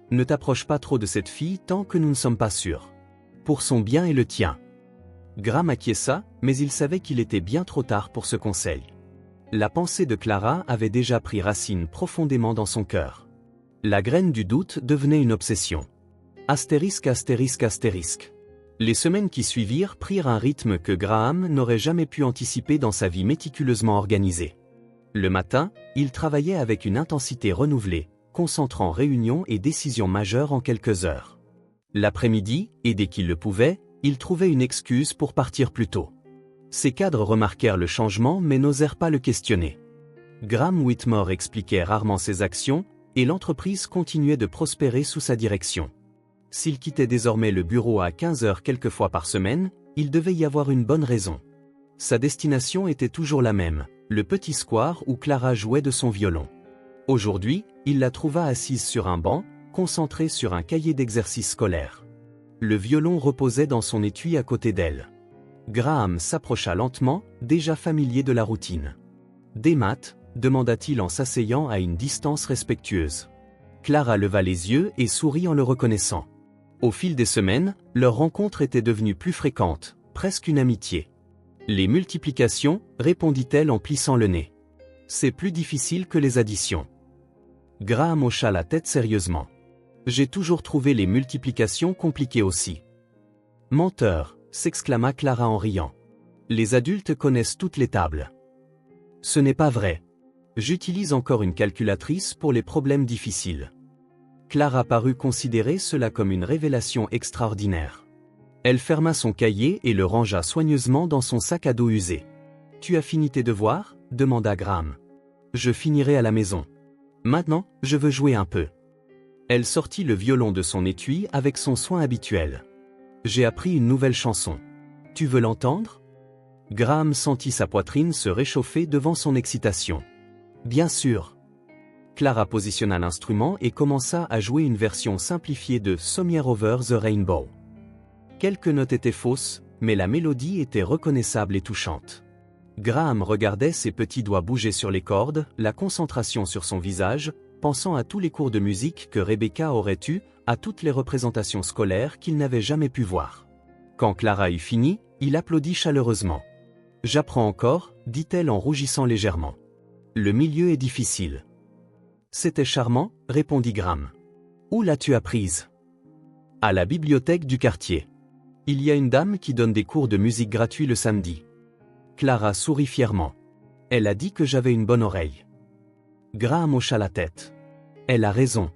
Ne t'approche pas trop de cette fille tant que nous ne sommes pas sûrs. Pour son bien et le tien. Graham acquiesça, mais il savait qu'il était bien trop tard pour ce conseil. La pensée de Clara avait déjà pris racine profondément dans son cœur. La graine du doute devenait une obsession. Astérisque, astérisque, astérisque. Les semaines qui suivirent prirent un rythme que Graham n'aurait jamais pu anticiper dans sa vie méticuleusement organisée. Le matin, il travaillait avec une intensité renouvelée, concentrant réunions et décisions majeures en quelques heures. L'après-midi, et dès qu'il le pouvait, il trouvait une excuse pour partir plus tôt. Ses cadres remarquèrent le changement mais n'osèrent pas le questionner. Graham Whitmore expliquait rarement ses actions, et l'entreprise continuait de prospérer sous sa direction. S'il quittait désormais le bureau à 15 heures quelques fois par semaine, il devait y avoir une bonne raison. Sa destination était toujours la même, le petit square où Clara jouait de son violon. Aujourd'hui, il la trouva assise sur un banc, concentrée sur un cahier d'exercices scolaires. Le violon reposait dans son étui à côté d'elle. Graham s'approcha lentement, déjà familier de la routine. « Des maths ?» demanda-t-il en s'asseyant à une distance respectueuse. Clara leva les yeux et sourit en le reconnaissant. Au fil des semaines, leur rencontre était devenue plus fréquente, presque une amitié. « Les multiplications » répondit-elle en plissant le nez. « C'est plus difficile que les additions. » Graham hocha la tête sérieusement. « J'ai toujours trouvé les multiplications compliquées aussi. »« Menteur !» s'exclama Clara en riant. « Les adultes connaissent toutes les tables. »« Ce n'est pas vrai. J'utilise encore une calculatrice pour les problèmes difficiles. » Clara parut considérer cela comme une révélation extraordinaire. Elle ferma son cahier et le rangea soigneusement dans son sac à dos usé. « Tu as fini tes devoirs ?» demanda Graham. « Je finirai à la maison. Maintenant, je veux jouer un peu. » Elle sortit le violon de son étui avec son soin habituel. « J'ai appris une nouvelle chanson. Tu veux l'entendre ?» Graham sentit sa poitrine se réchauffer devant son excitation. « Bien sûr. » Clara positionna l'instrument et commença à jouer une version simplifiée de « Somewhere Over the Rainbow ». Quelques notes étaient fausses, mais la mélodie était reconnaissable et touchante. Graham regardait ses petits doigts bouger sur les cordes, la concentration sur son visage, pensant à tous les cours de musique que Rebecca aurait eus, à toutes les représentations scolaires qu'il n'avait jamais pu voir. Quand Clara eut fini, il applaudit chaleureusement. « J'apprends encore » dit-elle en rougissant légèrement. « Le milieu est difficile. » « C'était charmant » répondit Graham. « Où l'as-tu apprise ?»« À la bibliothèque du quartier. Il y a une dame qui donne des cours de musique gratuits le samedi. » Clara sourit fièrement. « Elle a dit que j'avais une bonne oreille. » Graham hocha la tête. « Elle a raison. »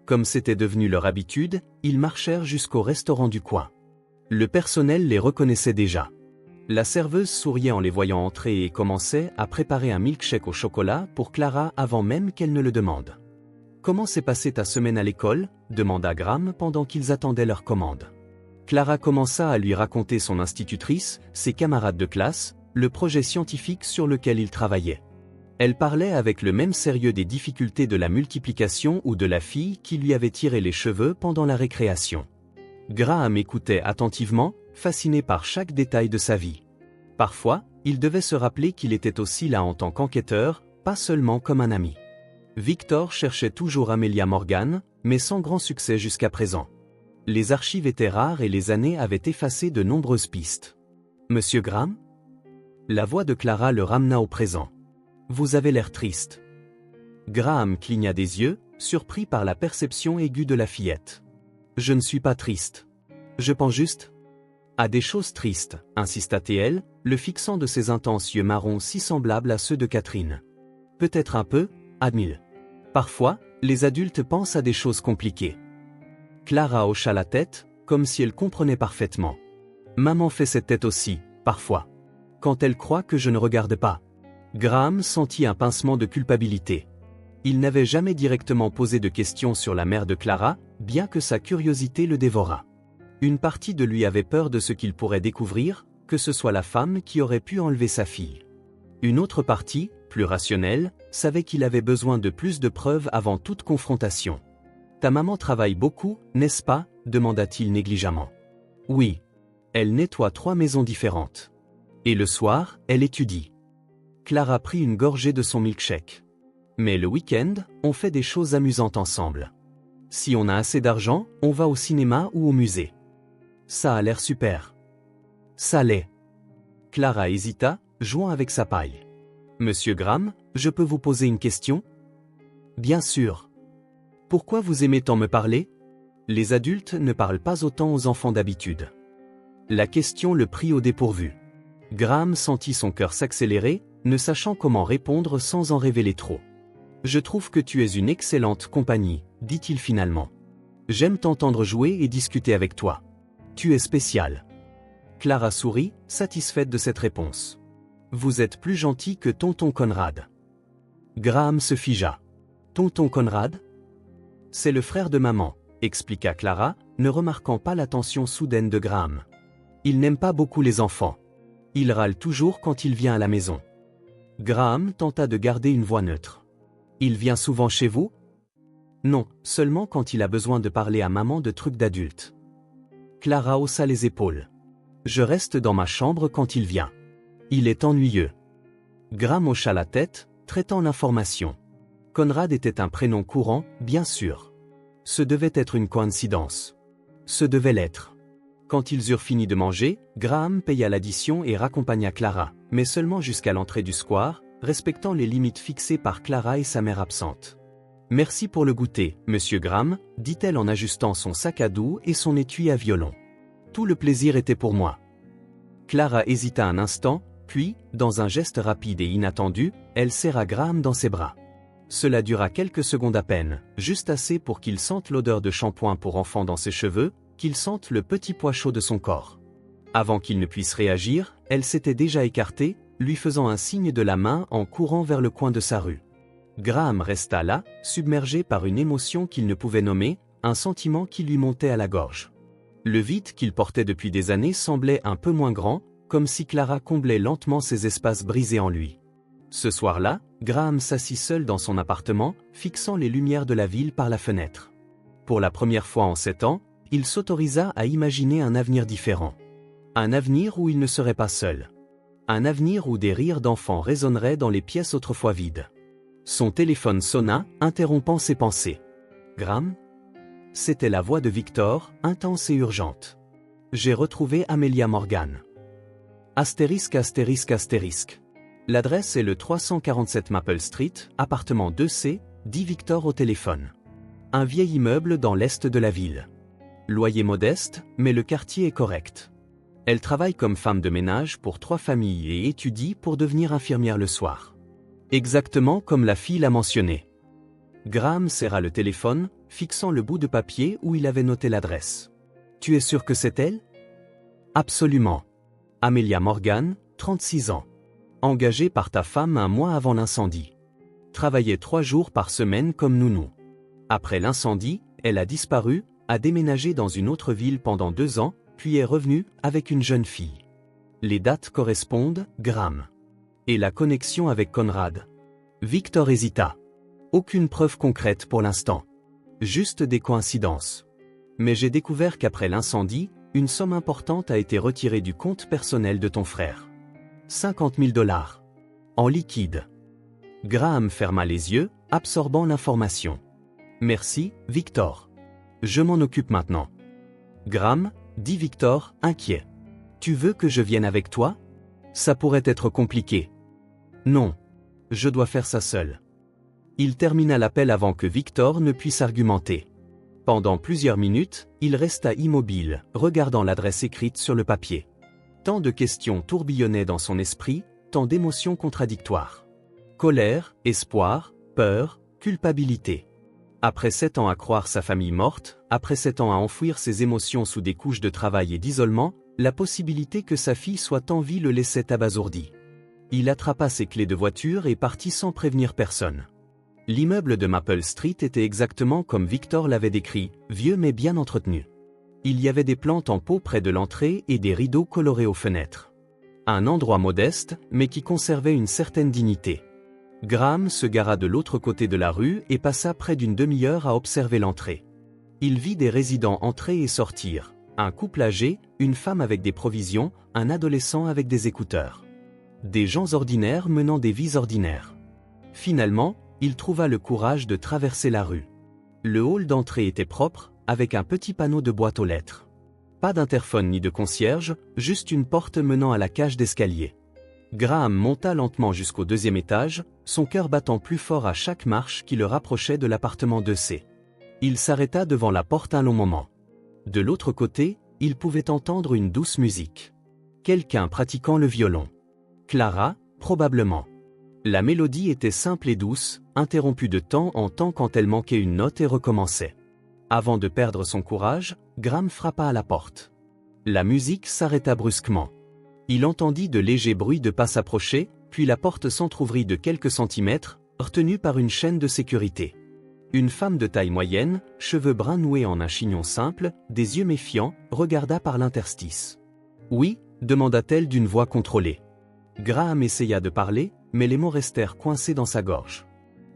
Comme c'était devenu leur habitude, ils marchèrent jusqu'au restaurant du coin. Le personnel les reconnaissait déjà. La serveuse souriait en les voyant entrer et commençait à préparer un milkshake au chocolat pour Clara avant même qu'elle ne le demande. « Comment s'est passée ta semaine à l'école ?» demanda Graham pendant qu'ils attendaient leur commande. Clara commença à lui raconter son institutrice, ses camarades de classe, le projet scientifique sur lequel il travaillait. Elle parlait avec le même sérieux des difficultés de la multiplication ou de la fille qui lui avait tiré les cheveux pendant la récréation. Graham écoutait attentivement, fasciné par chaque détail de sa vie. Parfois, il devait se rappeler qu'il était aussi là en tant qu'enquêteur, pas seulement comme un ami. Victor cherchait toujours Amelia Morgan, mais sans grand succès jusqu'à présent. Les archives étaient rares et les années avaient effacé de nombreuses pistes. « Monsieur Graham ?» La voix de Clara le ramena au présent. « Vous avez l'air triste. » Graham cligna des yeux, surpris par la perception aiguë de la fillette. « Je ne suis pas triste. Je pense juste à des choses tristes, insista-t-elle, le fixant de ses intenses yeux marrons si semblables à ceux de Catherine. Peut-être un peu, admit. Parfois, les adultes pensent à des choses compliquées. Clara hocha la tête, comme si elle comprenait parfaitement. Maman fait cette tête aussi, parfois. Quand elle croit que je ne regarde pas. Graham sentit un pincement de culpabilité. Il n'avait jamais directement posé de questions sur la mère de Clara, bien que sa curiosité le dévorât. Une partie de lui avait peur de ce qu'il pourrait découvrir, que ce soit la femme qui aurait pu enlever sa fille. Une autre partie, plus rationnelle, savait qu'il avait besoin de plus de preuves avant toute confrontation. « Ta maman travaille beaucoup, n'est-ce pas ?» demanda-t-il négligemment. « Oui. Elle nettoie 3 maisons différentes. Et le soir, elle étudie. » Clara prit une gorgée de son milkshake. « Mais le week-end, on fait des choses amusantes ensemble. Si on a assez d'argent, on va au cinéma ou au musée. Ça a l'air super. » Ça l'est. Clara hésita, jouant avec sa paille. Monsieur Graham, je peux vous poser une question? Bien sûr. Pourquoi vous aimez tant me parler? Les adultes ne parlent pas autant aux enfants d'habitude. La question le prit au dépourvu. Graham sentit son cœur s'accélérer, ne sachant comment répondre sans en révéler trop. Je trouve que tu es une excellente compagnie, dit-il finalement. J'aime t'entendre jouer et discuter avec toi. Tu es spécial. Clara sourit, satisfaite de cette réponse. Vous êtes plus gentil que tonton Conrad. Graham se figea. Tonton Conrad? C'est le frère de maman, expliqua Clara, ne remarquant pas l'attention soudaine de Graham. Il n'aime pas beaucoup les enfants. Il râle toujours quand il vient à la maison. Graham tenta de garder une voix neutre. Il vient souvent chez vous? Non, seulement quand il a besoin de parler à maman de trucs d'adultes. Clara haussa les épaules. Je reste dans ma chambre quand il vient. Il est ennuyeux. Graham hocha la tête, traitant l'information. Conrad était un prénom courant, bien sûr. Ce devait être une coïncidence. Ce devait l'être. Quand ils eurent fini de manger, Graham paya l'addition et raccompagna Clara, mais seulement jusqu'à l'entrée du square, respectant les limites fixées par Clara et sa mère absente. Merci pour le goûter, monsieur Graham, dit-elle en ajustant son sac à dos et son étui à violon. Tout le plaisir était pour moi. Clara hésita un instant, puis, dans un geste rapide et inattendu, elle serra Graham dans ses bras. Cela dura quelques secondes à peine, juste assez pour qu'il sente l'odeur de shampoing pour enfant dans ses cheveux, qu'il sente le petit poids chaud de son corps. Avant qu'il ne puisse réagir, elle s'était déjà écartée, lui faisant un signe de la main en courant vers le coin de sa rue. Graham resta là, submergé par une émotion qu'il ne pouvait nommer, un sentiment qui lui montait à la gorge. Le vide qu'il portait depuis des années semblait un peu moins grand, comme si Clara comblait lentement ces espaces brisés en lui. Ce soir-là, Graham s'assit seul dans son appartement, fixant les lumières de la ville par la fenêtre. Pour la première fois en 7 ans, il s'autorisa à imaginer un avenir différent. Un avenir où il ne serait pas seul. Un avenir où des rires d'enfants résonneraient dans les pièces autrefois vides. Son téléphone sonna, interrompant ses pensées. Graham? C'était la voix de Victor, intense et urgente. J'ai retrouvé Amelia Morgan. Astérisque astérisque astérisque. L'adresse est le 347 Maple Street, appartement 2C, dit Victor au téléphone. Un vieil immeuble dans l'est de la ville. Loyer modeste, mais le quartier est correct. Elle travaille comme femme de ménage pour 3 familles et étudie pour devenir infirmière le soir. Exactement comme la fille l'a mentionné. Graham serra le téléphone, fixant le bout de papier où il avait noté l'adresse. Tu es sûr que c'est elle? Absolument. Amelia Morgan, 36 ans. Engagée par ta femme un mois avant l'incendie. Travaillait 3 jours par semaine comme nounou. Après l'incendie, elle a disparu, a déménagé dans une autre ville pendant 2 ans, puis est revenue avec une jeune fille. Les dates correspondent, Graham. Et la connexion avec Conrad. Victor hésita. Aucune preuve concrète pour l'instant. Juste des coïncidences. Mais j'ai découvert qu'après l'incendie, une somme importante a été retirée du compte personnel de ton frère. 50 000 $. En liquide. Graham ferma les yeux, absorbant l'information. Merci, Victor. Je m'en occupe maintenant. Graham, dit Victor, inquiet. Tu veux que je vienne avec toi? Ça pourrait être compliqué. Non. Je dois faire ça seul. Il termina l'appel avant que Victor ne puisse argumenter. Pendant plusieurs minutes, il resta immobile, regardant l'adresse écrite sur le papier. Tant de questions tourbillonnaient dans son esprit, tant d'émotions contradictoires. Colère, espoir, peur, culpabilité. Après 7 ans à croire sa famille morte, après 7 ans à enfouir ses émotions sous des couches de travail et d'isolement, la possibilité que sa fille soit en vie le laissait abasourdi. Il attrapa ses clés de voiture et partit sans prévenir personne. L'immeuble de Maple Street était exactement comme Victor l'avait décrit, vieux mais bien entretenu. Il y avait des plantes en pot près de l'entrée et des rideaux colorés aux fenêtres. Un endroit modeste, mais qui conservait une certaine dignité. Graham se gara de l'autre côté de la rue et passa près d'une demi-heure à observer l'entrée. Il vit des résidents entrer et sortir, un couple âgé, une femme avec des provisions, un adolescent avec des écouteurs. Des gens ordinaires menant des vies ordinaires. Finalement, il trouva le courage de traverser la rue. Le hall d'entrée était propre, avec un petit panneau de boîte aux lettres. Pas d'interphone ni de concierge, juste une porte menant à la cage d'escalier. Graham monta lentement jusqu'au 2e étage, son cœur battant plus fort à chaque marche qui le rapprochait de l'appartement 2C. Il s'arrêta devant la porte un long moment. De l'autre côté, il pouvait entendre une douce musique. Quelqu'un pratiquant le violon. Clara, probablement. La mélodie était simple et douce, interrompue de temps en temps quand elle manquait une note et recommençait. Avant de perdre son courage, Graham frappa à la porte. La musique s'arrêta brusquement. Il entendit de légers bruits de pas s'approcher, puis la porte s'entr'ouvrit de quelques centimètres, retenue par une chaîne de sécurité. Une femme de taille moyenne, cheveux bruns noués en un chignon simple, des yeux méfiants, regarda par l'interstice. « Oui » demanda-t-elle d'une voix contrôlée. Graham essaya de parler, mais les mots restèrent coincés dans sa gorge.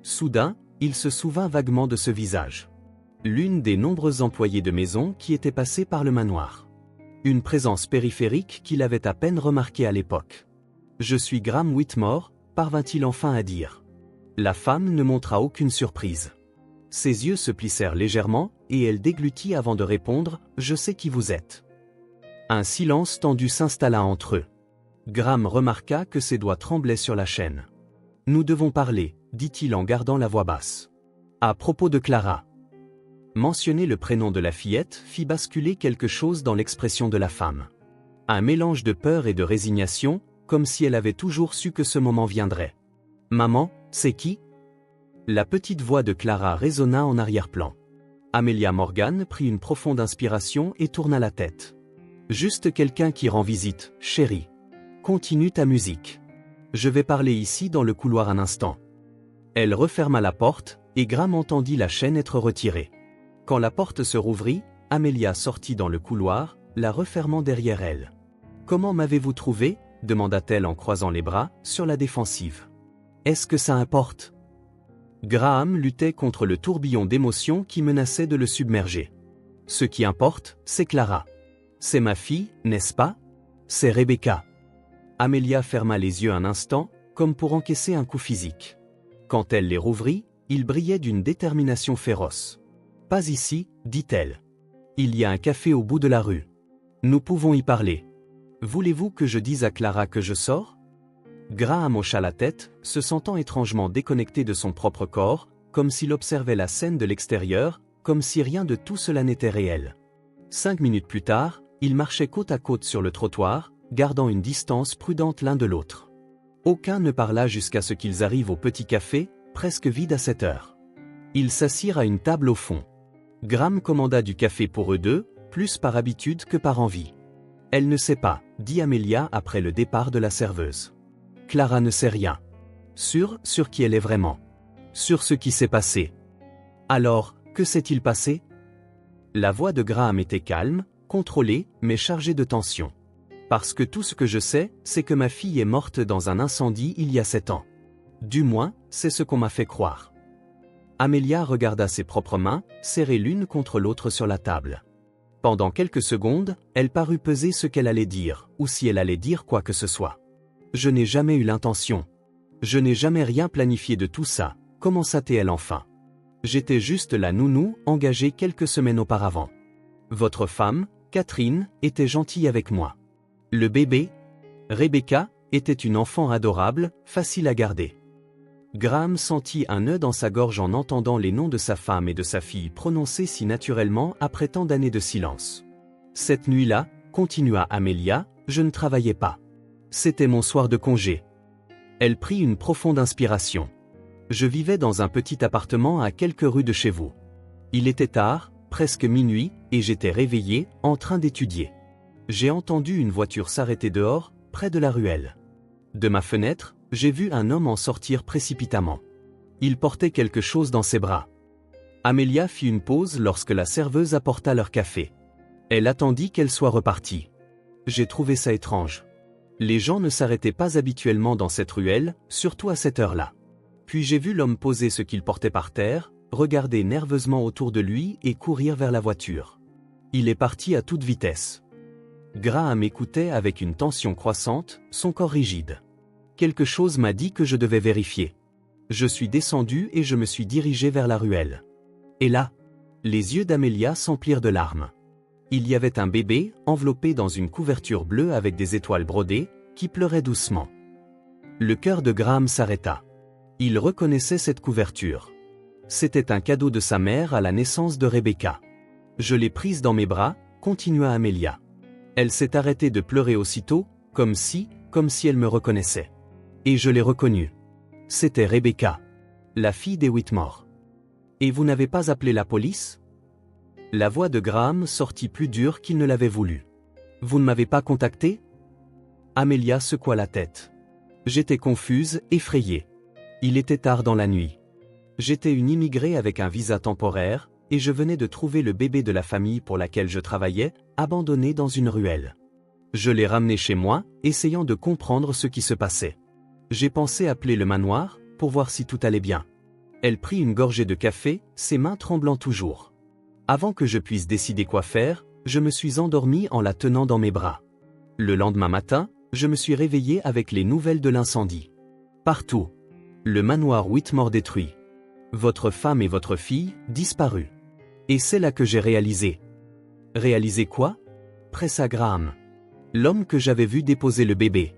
Soudain, il se souvint vaguement de ce visage. L'une des nombreuses employées de maison qui étaient passées par le manoir. Une présence périphérique qu'il avait à peine remarquée à l'époque. « Je suis Graham Whitmore », parvint-il enfin à dire. La femme ne montra aucune surprise. Ses yeux se plissèrent légèrement, et elle déglutit avant de répondre « Je sais qui vous êtes ». Un silence tendu s'installa entre eux. Graham remarqua que ses doigts tremblaient sur la chaîne. « Nous devons parler », dit-il en gardant la voix basse. « À propos de Clara. » Mentionner le prénom de la fillette fit basculer quelque chose dans l'expression de la femme. Un mélange de peur et de résignation, comme si elle avait toujours su que ce moment viendrait. « Maman, c'est qui ?» La petite voix de Clara résonna en arrière-plan. Amelia Morgan prit une profonde inspiration et tourna la tête. « Juste quelqu'un qui rend visite, chérie. Continue ta musique. Je vais parler ici dans le couloir un instant. » Elle referma la porte, et Graham entendit la chaîne être retirée. Quand la porte se rouvrit, Amelia sortit dans le couloir, la refermant derrière elle. « Comment m'avez-vous trouvé ?» demanda-t-elle en croisant les bras, sur la défensive. « Est-ce que ça importe ?» Graham luttait contre le tourbillon d'émotions qui menaçait de le submerger. « Ce qui importe, c'est Clara. C'est ma fille, n'est-ce pas? C'est Rebecca. » Amelia ferma les yeux un instant, comme pour encaisser un coup physique. Quand elle les rouvrit, ils brillaient d'une détermination féroce. « Pas ici, dit-elle. Il y a un café au bout de la rue. Nous pouvons y parler. Voulez-vous que je dise à Clara que je sors ?» Graham hocha la tête, se sentant étrangement déconnecté de son propre corps, comme s'il observait la scène de l'extérieur, comme si rien de tout cela n'était réel. 5 minutes plus tard, ils marchaient côte à côte sur le trottoir, gardant une distance prudente l'un de l'autre. Aucun ne parla jusqu'à ce qu'ils arrivent au petit café, presque vide à cette heure. Ils s'assirent à une table au fond. Graham commanda du café pour eux deux, plus par habitude que par envie. « Elle ne sait pas », dit Amelia après le départ de la serveuse. Clara ne sait rien. Sur qui elle est vraiment. Sur ce qui s'est passé. Alors, que s'est-il passé? La voix de Graham était calme, contrôlée, mais chargée de tension. Parce que tout ce que je sais, c'est que ma fille est morte dans un incendie il y a 7 ans. Du moins, c'est ce qu'on m'a fait croire. Amelia regarda ses propres mains, serrées l'une contre l'autre sur la table. Pendant quelques secondes, elle parut peser ce qu'elle allait dire, ou si elle allait dire quoi que ce soit. Je n'ai jamais eu l'intention. Je n'ai jamais rien planifié de tout ça, commença-t-elle enfin. J'étais juste la nounou, engagée quelques semaines auparavant. Votre femme, Catherine, était gentille avec moi. Le bébé, Rebecca, était une enfant adorable, facile à garder. Graham sentit un nœud dans sa gorge en entendant les noms de sa femme et de sa fille prononcés si naturellement après tant d'années de silence. Cette nuit-là, continua Amelia, je ne travaillais pas. C'était mon soir de congé. Elle prit une profonde inspiration. Je vivais dans un petit appartement à quelques rues de chez vous. Il était tard, presque minuit, et j'étais réveillé, en train d'étudier. J'ai entendu une voiture s'arrêter dehors, près de la ruelle. De ma fenêtre, j'ai vu un homme en sortir précipitamment. Il portait quelque chose dans ses bras. Amelia fit une pause lorsque la serveuse apporta leur café. Elle attendit qu'elle soit repartie. J'ai trouvé ça étrange. Les gens ne s'arrêtaient pas habituellement dans cette ruelle, surtout à cette heure-là. Puis j'ai vu l'homme poser ce qu'il portait par terre, regarder nerveusement autour de lui et courir vers la voiture. Il est parti à toute vitesse. Graham écoutait avec une tension croissante, son corps rigide. Quelque chose m'a dit que je devais vérifier. Je suis descendu et je me suis dirigé vers la ruelle. Et là, les yeux d'Amelia s'emplirent de larmes. Il y avait un bébé, enveloppé dans une couverture bleue avec des étoiles brodées, qui pleurait doucement. Le cœur de Graham s'arrêta. Il reconnaissait cette couverture. C'était un cadeau de sa mère à la naissance de Rebecca. Je l'ai prise dans mes bras, continua Amelia. Elle s'est arrêtée de pleurer aussitôt, comme si elle me reconnaissait. Et je l'ai reconnue. C'était Rebecca, la fille des Whitmore. Et vous n'avez pas appelé la police ? La voix de Graham sortit plus dure qu'il ne l'avait voulu. Vous ne m'avez pas contacté ? Amelia secoua la tête. J'étais confuse, effrayée. Il était tard dans la nuit. J'étais une immigrée avec un visa temporaire, et je venais de trouver le bébé de la famille pour laquelle je travaillais, abandonné dans une ruelle. Je l'ai ramené chez moi, essayant de comprendre ce qui se passait. J'ai pensé appeler le manoir, pour voir si tout allait bien. Elle prit une gorgée de café, ses mains tremblant toujours. Avant que je puisse décider quoi faire, je me suis endormie en la tenant dans mes bras. Le lendemain matin, je me suis réveillée avec les nouvelles de l'incendie. Partout. Le manoir Whitmore détruit. Votre femme et votre fille, disparues. Et c'est là que j'ai réalisé. Réalisé quoi ? Pressa Graham. L'homme que j'avais vu déposer le bébé.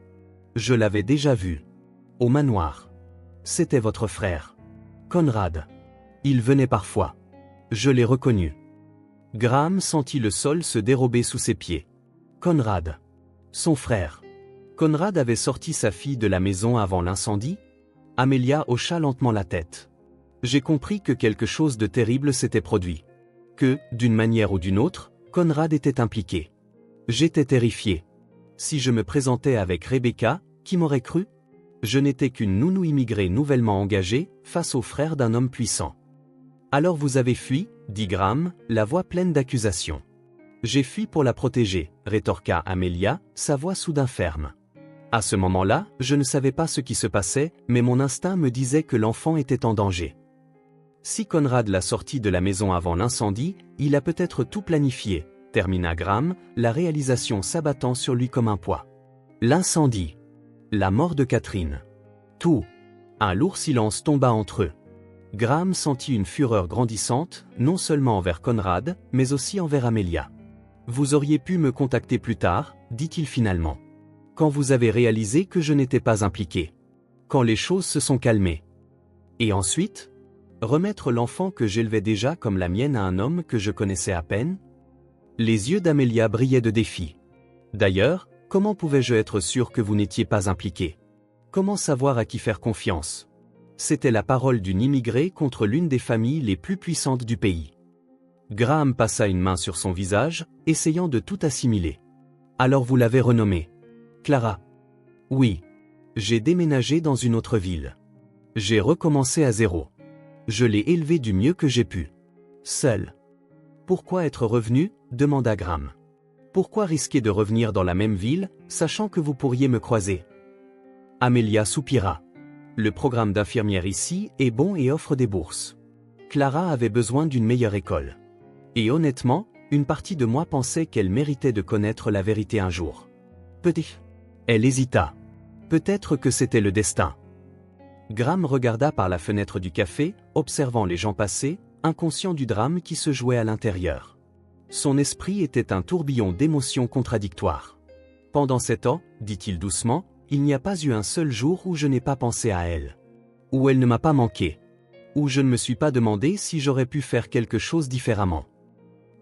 Je l'avais déjà vu. Au manoir. C'était votre frère. Conrad. Il venait parfois. Je l'ai reconnu. Graham sentit le sol se dérober sous ses pieds. Conrad. Son frère. Conrad avait sorti sa fille de la maison avant l'incendie ? Amelia hocha lentement la tête. J'ai compris que quelque chose de terrible s'était produit. Que, d'une manière ou d'une autre, Conrad était impliqué. J'étais terrifié. Si je me présentais avec Rebecca, qui m'aurait cru ? Je n'étais qu'une nounou immigrée nouvellement engagée, face au frère d'un homme puissant. Alors vous avez fui, dit Graham, la voix pleine d'accusation. J'ai fui pour la protéger, rétorqua Amelia, sa voix soudain ferme. À ce moment-là, je ne savais pas ce qui se passait, mais mon instinct me disait que l'enfant était en danger. Si Conrad l'a sorti de la maison avant l'incendie, il a peut-être tout planifié, termina Graham, la réalisation s'abattant sur lui comme un poids. L'incendie. La mort de Catherine. Tout. Un lourd silence tomba entre eux. Graham sentit une fureur grandissante, non seulement envers Conrad, mais aussi envers Amelia. Vous auriez pu me contacter plus tard, dit-il finalement. Quand vous avez réalisé que je n'étais pas impliqué. Quand les choses se sont calmées. Et ensuite ? Remettre l'enfant que j'élevais déjà comme la mienne à un homme que je connaissais à peine ? Les yeux d'Amelia brillaient de défi. D'ailleurs, comment pouvais-je être sûr que vous n'étiez pas impliqué ? Comment savoir à qui faire confiance ? C'était la parole d'une immigrée contre l'une des familles les plus puissantes du pays. Graham passa une main sur son visage, essayant de tout assimiler. Alors vous l'avez renommée. Clara. Oui. J'ai déménagé dans une autre ville. J'ai recommencé à zéro. Je l'ai élevée du mieux que j'ai pu. Seul. Pourquoi être revenu ? Demanda Graham. Pourquoi risquer de revenir dans la même ville, sachant que vous pourriez me croiser ? Amelia soupira. Le programme d'infirmière ici est bon et offre des bourses. Clara avait besoin d'une meilleure école. Et honnêtement, une partie de moi pensait qu'elle méritait de connaître la vérité un jour. Peut-être. Elle hésita. Peut-être que c'était le destin. Graham regarda par la fenêtre du café, observant les gens passer, inconscient du drame qui se jouait à l'intérieur. Son esprit était un tourbillon d'émotions contradictoires. Pendant 7 ans, dit-il doucement, il n'y a pas eu un seul jour où je n'ai pas pensé à elle. Où elle ne m'a pas manqué. Où je ne me suis pas demandé si j'aurais pu faire quelque chose différemment.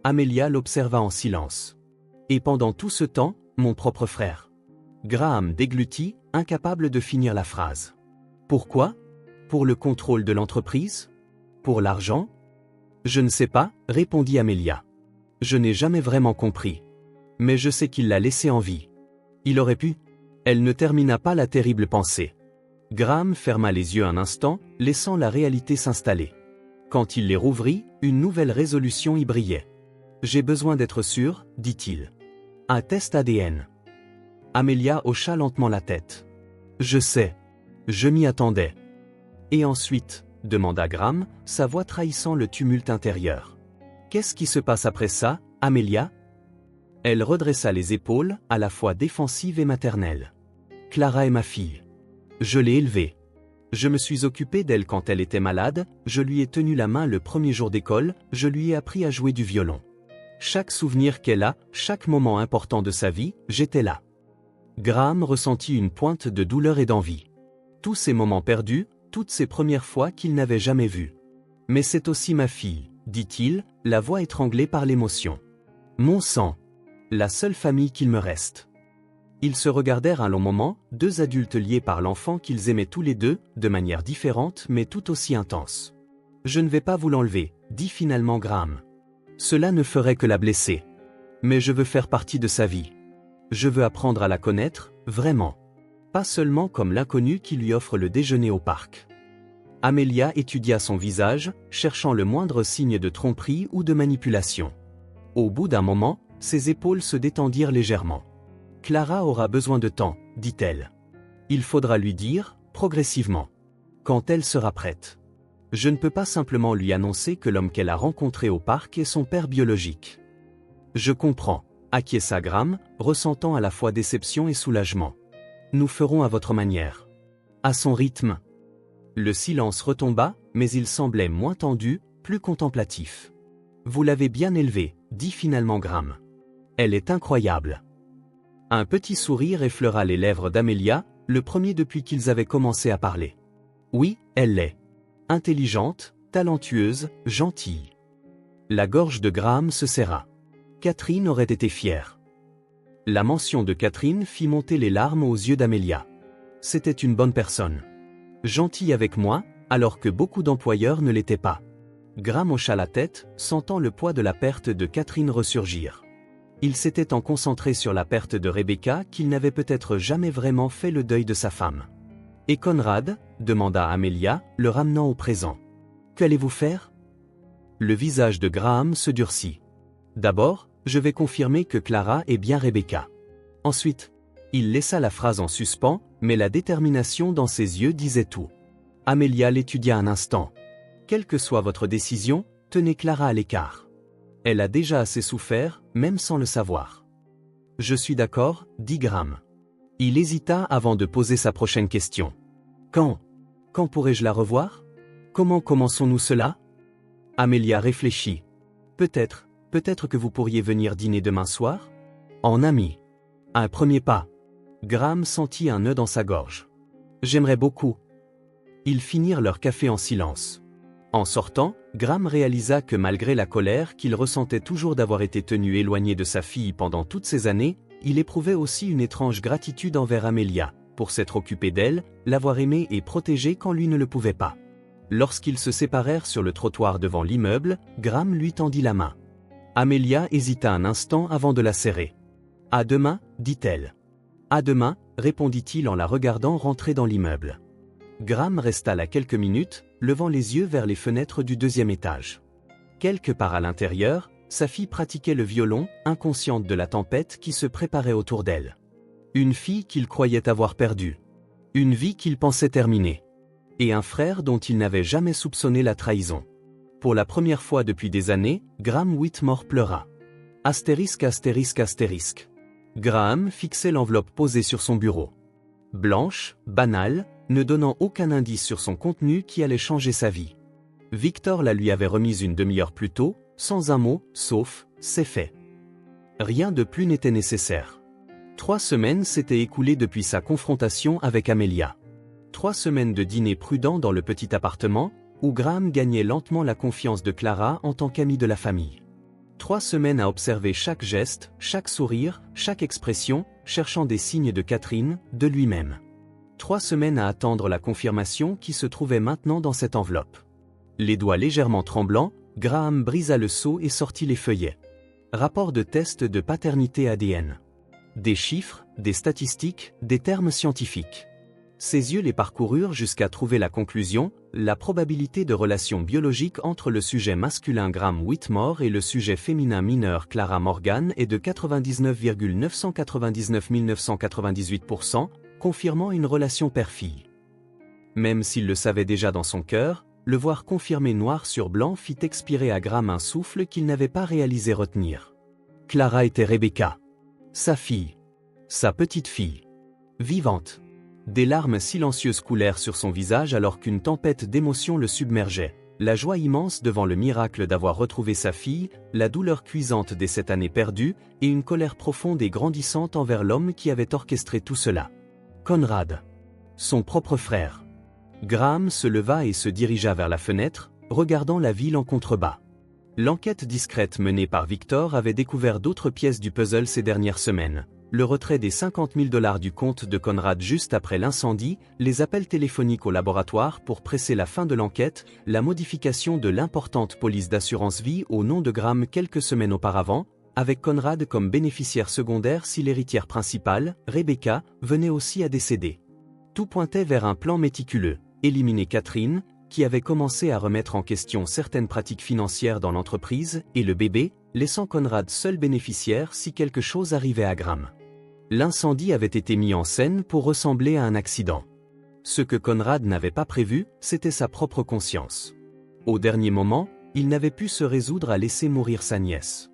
Amelia l'observa en silence. Et pendant tout ce temps, mon propre frère. Graham déglutit, incapable de finir la phrase. Pourquoi ? Pour le contrôle de l'entreprise ? Pour l'argent ? Je ne sais pas, répondit Amelia. Je n'ai jamais vraiment compris. Mais je sais qu'il l'a laissé en vie. Il aurait pu. Elle ne termina pas la terrible pensée. Graham ferma les yeux un instant, laissant la réalité s'installer. Quand il les rouvrit, une nouvelle résolution y brillait. J'ai besoin d'être sûr, dit-il. Un test ADN. Amelia hocha lentement la tête. Je sais. Je m'y attendais. Et ensuite, demanda Graham, sa voix trahissant le tumulte intérieur. Qu'est-ce qui se passe après ça, Amelia ? Elle redressa les épaules, à la fois défensive et maternelle. Clara est ma fille. Je l'ai élevée. Je me suis occupé d'elle quand elle était malade, je lui ai tenu la main le premier jour d'école, je lui ai appris à jouer du violon. Chaque souvenir qu'elle a, chaque moment important de sa vie, j'étais là. Graham ressentit une pointe de douleur et d'envie. Tous ces moments perdus, toutes ces premières fois qu'il n'avait jamais vues. Mais c'est aussi ma fille, dit-il, la voix étranglée par l'émotion. Mon sang. La seule famille qu'il me reste. Ils se regardèrent un long moment, deux adultes liés par l'enfant qu'ils aimaient tous les deux, de manière différente mais tout aussi intense. Je ne vais pas vous l'enlever, dit finalement Graham. Cela ne ferait que la blesser. Mais je veux faire partie de sa vie. Je veux apprendre à la connaître, vraiment. Pas seulement comme l'inconnu qui lui offre le déjeuner au parc. Amelia étudia son visage, cherchant le moindre signe de tromperie ou de manipulation. Au bout d'un moment, ses épaules se détendirent légèrement. Clara aura besoin de temps, dit-elle. Il faudra lui dire, progressivement. Quand elle sera prête. Je ne peux pas simplement lui annoncer que l'homme qu'elle a rencontré au parc est son père biologique. Je comprends, acquiesça Graham, ressentant à la fois déception et soulagement. Nous ferons à votre manière. À son rythme. Le silence retomba, mais il semblait moins tendu, plus contemplatif. Vous l'avez bien élevée, dit finalement Graham. Elle est incroyable. Un petit sourire effleura les lèvres d'Amelia, le premier depuis qu'ils avaient commencé à parler. Oui, elle l'est. Intelligente, talentueuse, gentille. La gorge de Graham se serra. Catherine aurait été fière. La mention de Catherine fit monter les larmes aux yeux d'Amelia. C'était une bonne personne. Gentille avec moi, alors que beaucoup d'employeurs ne l'étaient pas. Graham hocha la tête, sentant le poids de la perte de Catherine ressurgir. Il s'était tant concentré sur la perte de Rebecca qu'il n'avait peut-être jamais vraiment fait le deuil de sa femme. « Et Conrad » demanda Amelia, le ramenant au présent. « Qu'allez-vous faire » Le visage de Graham se durcit. « D'abord, je vais confirmer que Clara est bien Rebecca. Ensuite, il laissa la phrase en suspens, mais la détermination dans ses yeux disait tout. Amelia l'étudia un instant. « Quelle que soit votre décision, tenez Clara à l'écart. Elle a déjà assez souffert, même sans le savoir. »« Je suis d'accord, » dit Graham. Il hésita avant de poser sa prochaine question. « Quand pourrais-je la revoir ? Comment commençons-nous cela ?» Amelia réfléchit. « Peut-être que vous pourriez venir dîner demain soir ? En ami. Un premier pas. » Graham sentit un nœud dans sa gorge. « J'aimerais beaucoup. » Ils finirent leur café en silence. En sortant, Graham réalisa que malgré la colère qu'il ressentait toujours d'avoir été tenu éloigné de sa fille pendant toutes ces années, il éprouvait aussi une étrange gratitude envers Amelia, pour s'être occupé d'elle, l'avoir aimée et protégée quand lui ne le pouvait pas. Lorsqu'ils se séparèrent sur le trottoir devant l'immeuble, Graham lui tendit la main. Amelia hésita un instant avant de la serrer. « À demain, dit-elle. »« À demain, répondit-il en la regardant rentrer dans l'immeuble. Graham resta là quelques minutes, levant les yeux vers les fenêtres du deuxième étage. Quelque part à l'intérieur, sa fille pratiquait le violon, inconsciente de la tempête qui se préparait autour d'elle. Une fille qu'il croyait avoir perdue. Une vie qu'il pensait terminée. Et un frère dont il n'avait jamais soupçonné la trahison. Pour la première fois depuis des années, Graham Whitmore pleura. Astérisque astérisque astérisque. Graham fixait l'enveloppe posée sur son bureau. Blanche, banale, ne donnant aucun indice sur son contenu qui allait changer sa vie. Victor la lui avait remise une demi-heure plus tôt, sans un mot, sauf « c'est fait ». Rien de plus n'était nécessaire. 3 semaines s'étaient écoulées depuis sa confrontation avec Amelia. 3 semaines de dîner prudent dans le petit appartement, où Graham gagnait lentement la confiance de Clara en tant qu'ami de la famille. 3 semaines à observer chaque geste, chaque sourire, chaque expression, cherchant des signes de Catherine, de lui-même. 3 semaines à attendre la confirmation qui se trouvait maintenant dans cette enveloppe. Les doigts légèrement tremblants, Graham brisa le seau et sortit les feuillets. Rapport de test de paternité ADN. Des chiffres, des statistiques, des termes scientifiques. Ses yeux les parcoururent jusqu'à trouver la conclusion, la probabilité de relation biologique entre le sujet masculin Graham Whitmore et le sujet féminin mineur Clara Morgan est de 99,999 998%, confirmant une relation père-fille. Même s'il le savait déjà dans son cœur, le voir confirmé noir sur blanc fit expirer à Graham un souffle qu'il n'avait pas réalisé retenir. Clara était Rebecca. Sa fille. Sa petite fille. Vivante. Des larmes silencieuses coulèrent sur son visage alors qu'une tempête d'émotions le submergeait. La joie immense devant le miracle d'avoir retrouvé sa fille, la douleur cuisante des 7 années perdues, et une colère profonde et grandissante envers l'homme qui avait orchestré tout cela. Conrad. Son propre frère. Graham se leva et se dirigea vers la fenêtre, regardant la ville en contrebas. L'enquête discrète menée par Victor avait découvert d'autres pièces du puzzle ces dernières semaines. Le retrait des 50 000 $ du compte de Conrad juste après l'incendie, les appels téléphoniques au laboratoire pour presser la fin de l'enquête, la modification de l'importante police d'assurance vie au nom de Graham quelques semaines auparavant, avec Conrad comme bénéficiaire secondaire si l'héritière principale, Rebecca, venait aussi à décéder. Tout pointait vers un plan méticuleux, éliminer Catherine, qui avait commencé à remettre en question certaines pratiques financières dans l'entreprise, et le bébé, laissant Conrad seul bénéficiaire si quelque chose arrivait à Graham. L'incendie avait été mis en scène pour ressembler à un accident. Ce que Conrad n'avait pas prévu, c'était sa propre conscience. Au dernier moment, il n'avait pu se résoudre à laisser mourir sa nièce.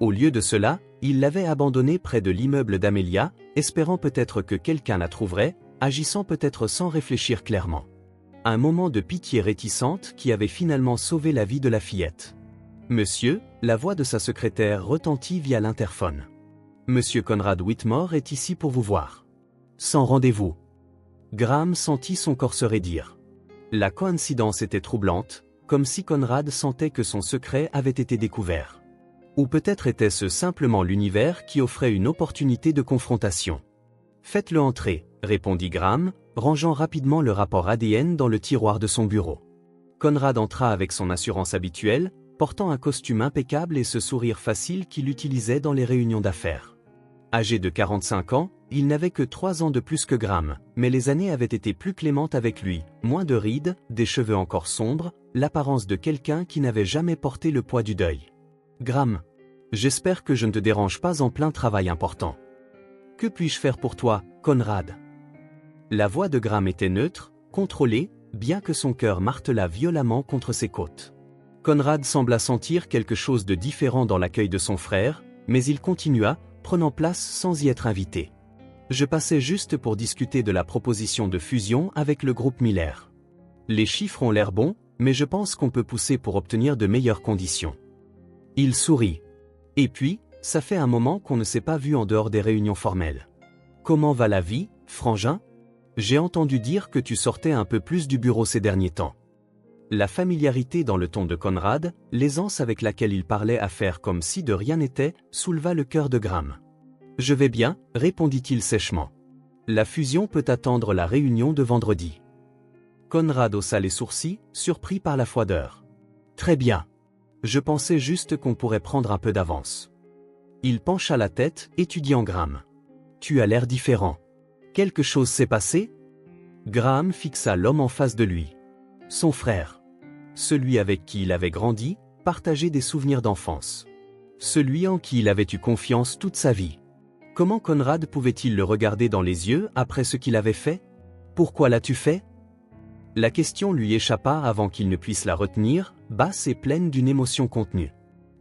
Au lieu de cela, il l'avait abandonnée près de l'immeuble d'Amelia, espérant peut-être que quelqu'un la trouverait, agissant peut-être sans réfléchir clairement. Un moment de pitié réticente qui avait finalement sauvé la vie de la fillette. « Monsieur », la voix de sa secrétaire retentit via l'interphone. « Monsieur Conrad Whitmore est ici pour vous voir. » Sans rendez-vous. Graham sentit son corps se raidir. La coïncidence était troublante, comme si Conrad sentait que son secret avait été découvert. Ou peut-être était-ce simplement l'univers qui offrait une opportunité de confrontation. « Faites-le entrer », répondit Graham, rangeant rapidement le rapport ADN dans le tiroir de son bureau. Conrad entra avec son assurance habituelle, portant un costume impeccable et ce sourire facile qu'il utilisait dans les réunions d'affaires. Âgé de 45 ans, il n'avait que 3 ans de plus que Graham, mais les années avaient été plus clémentes avec lui, moins de rides, des cheveux encore sombres, l'apparence de quelqu'un qui n'avait jamais porté le poids du deuil. « Graham, j'espère que je ne te dérange pas en plein travail important. Que puis-je faire pour toi, Conrad ?» La voix de Graham était neutre, contrôlée, bien que son cœur martelât violemment contre ses côtes. Conrad sembla sentir quelque chose de différent dans l'accueil de son frère, mais il continua, prenant place sans y être invité. « Je passais juste pour discuter de la proposition de fusion avec le groupe Miller. Les chiffres ont l'air bons, mais je pense qu'on peut pousser pour obtenir de meilleures conditions. » Il sourit. « Et puis, ça fait un moment qu'on ne s'est pas vu en dehors des réunions formelles. Comment va la vie, frangin ? J'ai entendu dire que tu sortais un peu plus du bureau ces derniers temps. » La familiarité dans le ton de Conrad, l'aisance avec laquelle il parlait à faire comme si de rien n'était, souleva le cœur de Graham. « Je vais bien, répondit-il sèchement. La fusion peut attendre la réunion de vendredi. » Conrad haussa les sourcils, surpris par la froideur. « Très bien. Je pensais juste qu'on pourrait prendre un peu d'avance. » Il pencha la tête, étudiant Graham. « Tu as l'air différent. Quelque chose s'est passé ?» Graham fixa l'homme en face de lui. Son frère. Celui avec qui il avait grandi, partageait des souvenirs d'enfance. Celui en qui il avait eu confiance toute sa vie. Comment Conrad pouvait-il le regarder dans les yeux après ce qu'il avait fait ? Pourquoi l'as-tu fait ? La question lui échappa avant qu'il ne puisse la retenir, basse et pleine d'une émotion contenue.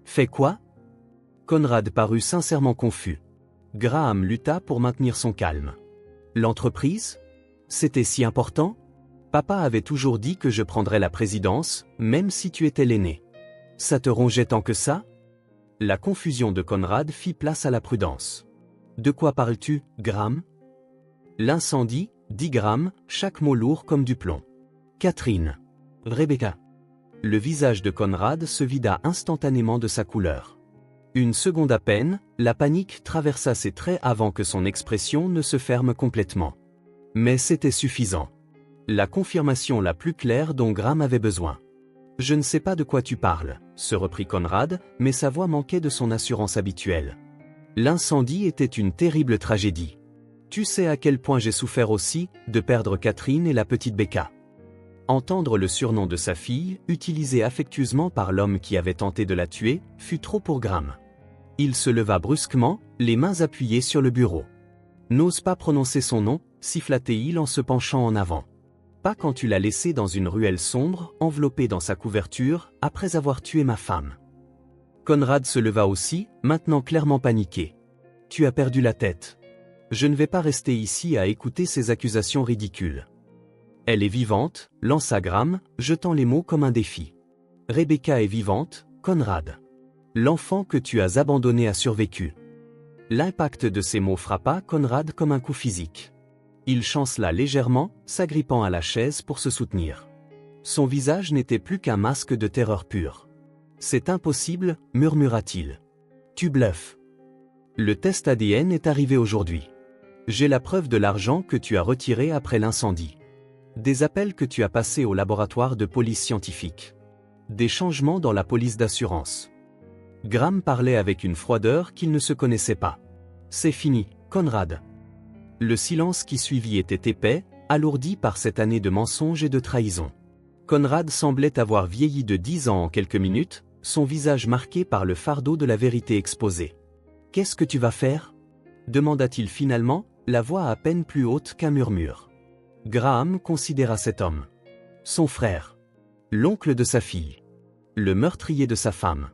Fait quoi ? Conrad parut sincèrement confus. Graham lutta pour maintenir son calme. L'entreprise ? C'était si important ? Papa avait toujours dit que je prendrais la présidence, même si tu étais l'aîné. Ça te rongeait tant que ça ? La confusion de Conrad fit place à la prudence. De quoi parles-tu, Graham ? L'incendie, dit Graham, chaque mot lourd comme du plomb. Catherine. Rebecca. Le visage de Conrad se vida instantanément de sa couleur. Une seconde à peine, la panique traversa ses traits avant que son expression ne se ferme complètement. Mais c'était suffisant. La confirmation la plus claire dont Graham avait besoin. « Je ne sais pas de quoi tu parles », se reprit Conrad, mais sa voix manquait de son assurance habituelle. L'incendie était une terrible tragédie. Tu sais à quel point j'ai souffert aussi, de perdre Catherine et la petite Becca. Entendre le surnom de sa fille, utilisé affectueusement par l'homme qui avait tenté de la tuer, fut trop pour Graham. Il se leva brusquement, les mains appuyées sur le bureau. « N'ose pas prononcer son nom », siffla-t-il en se penchant en avant. Pas quand tu l'as laissé dans une ruelle sombre, enveloppé dans sa couverture, après avoir tué ma femme. Conrad se leva aussi, maintenant clairement paniqué. Tu as perdu la tête. Je ne vais pas rester ici à écouter ces accusations ridicules. Elle est vivante, lança Graham, jetant les mots comme un défi. Rebecca est vivante, Conrad. L'enfant que tu as abandonné a survécu. L'impact de ces mots frappa Conrad comme un coup physique. Il chancela légèrement, s'agrippant à la chaise pour se soutenir. Son visage n'était plus qu'un masque de terreur pure. « C'est impossible », murmura-t-il. « Tu bluffes. Le test ADN est arrivé aujourd'hui. J'ai la preuve de l'argent que tu as retiré après l'incendie. Des appels que tu as passés au laboratoire de police scientifique. Des changements dans la police d'assurance. » Graham parlait avec une froideur qu'il ne se connaissait pas. « C'est fini, Conrad. » Le silence qui suivit était épais, alourdi par cette année de mensonges et de trahison. Conrad semblait avoir vieilli de 10 ans en quelques minutes, son visage marqué par le fardeau de la vérité exposée. « Qu'est-ce que tu vas faire ?» demanda-t-il finalement, la voix à peine plus haute qu'un murmure. Graham considéra cet homme. Son frère. L'oncle de sa fille. Le meurtrier de sa femme.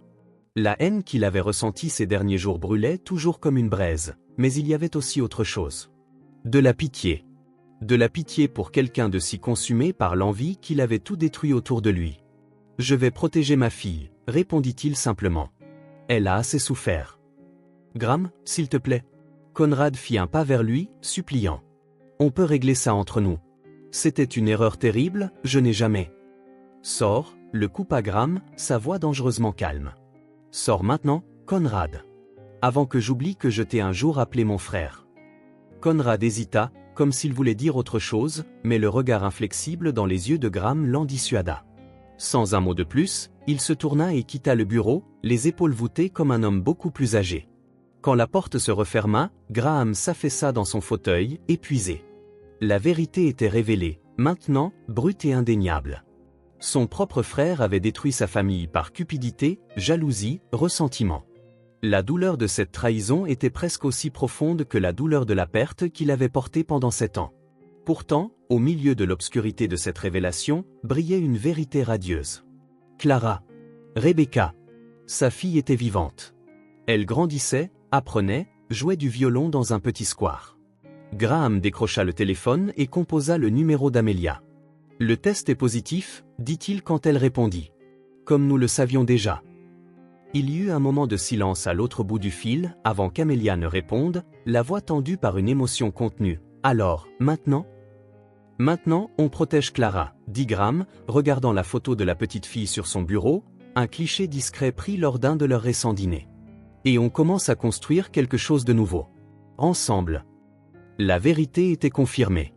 La haine qu'il avait ressentie ces derniers jours brûlait toujours comme une braise, mais il y avait aussi autre chose. De la pitié. De la pitié pour quelqu'un de si consumé par l'envie qu'il avait tout détruit autour de lui. « Je vais protéger ma fille », répondit-il simplement. « Elle a assez souffert. »« Graham, s'il te plaît. » Conrad fit un pas vers lui, suppliant. « On peut régler ça entre nous. C'était une erreur terrible, je n'ai jamais. » « Sors », le coupa Graham, sa voix dangereusement calme. « Sors maintenant, Conrad. Avant que j'oublie que je t'ai un jour appelé mon frère. » Conrad hésita, comme s'il voulait dire autre chose, mais le regard inflexible dans les yeux de Graham l'en dissuada. Sans un mot de plus, il se tourna et quitta le bureau, les épaules voûtées comme un homme beaucoup plus âgé. Quand la porte se referma, Graham s'affaissa dans son fauteuil, épuisé. La vérité était révélée, maintenant, brute et indéniable. Son propre frère avait détruit sa famille par cupidité, jalousie, ressentiment. La douleur de cette trahison était presque aussi profonde que la douleur de la perte qu'il avait portée pendant 7 ans. Pourtant, au milieu de l'obscurité de cette révélation, brillait une vérité radieuse. Clara. Rebecca. Sa fille était vivante. Elle grandissait, apprenait, jouait du violon dans un petit square. Graham décrocha le téléphone et composa le numéro d'Amelia. « Le test est positif », dit-il quand elle répondit. « Comme nous le savions déjà. » Il y eut un moment de silence à l'autre bout du fil, avant qu'Amelia ne réponde, la voix tendue par une émotion contenue. « Alors, maintenant ?»« Maintenant, on protège Clara », dit Graham, regardant la photo de la petite fille sur son bureau, un cliché discret pris lors d'un de leurs récents dîners. « Et on commence à construire quelque chose de nouveau. Ensemble. » La vérité était confirmée.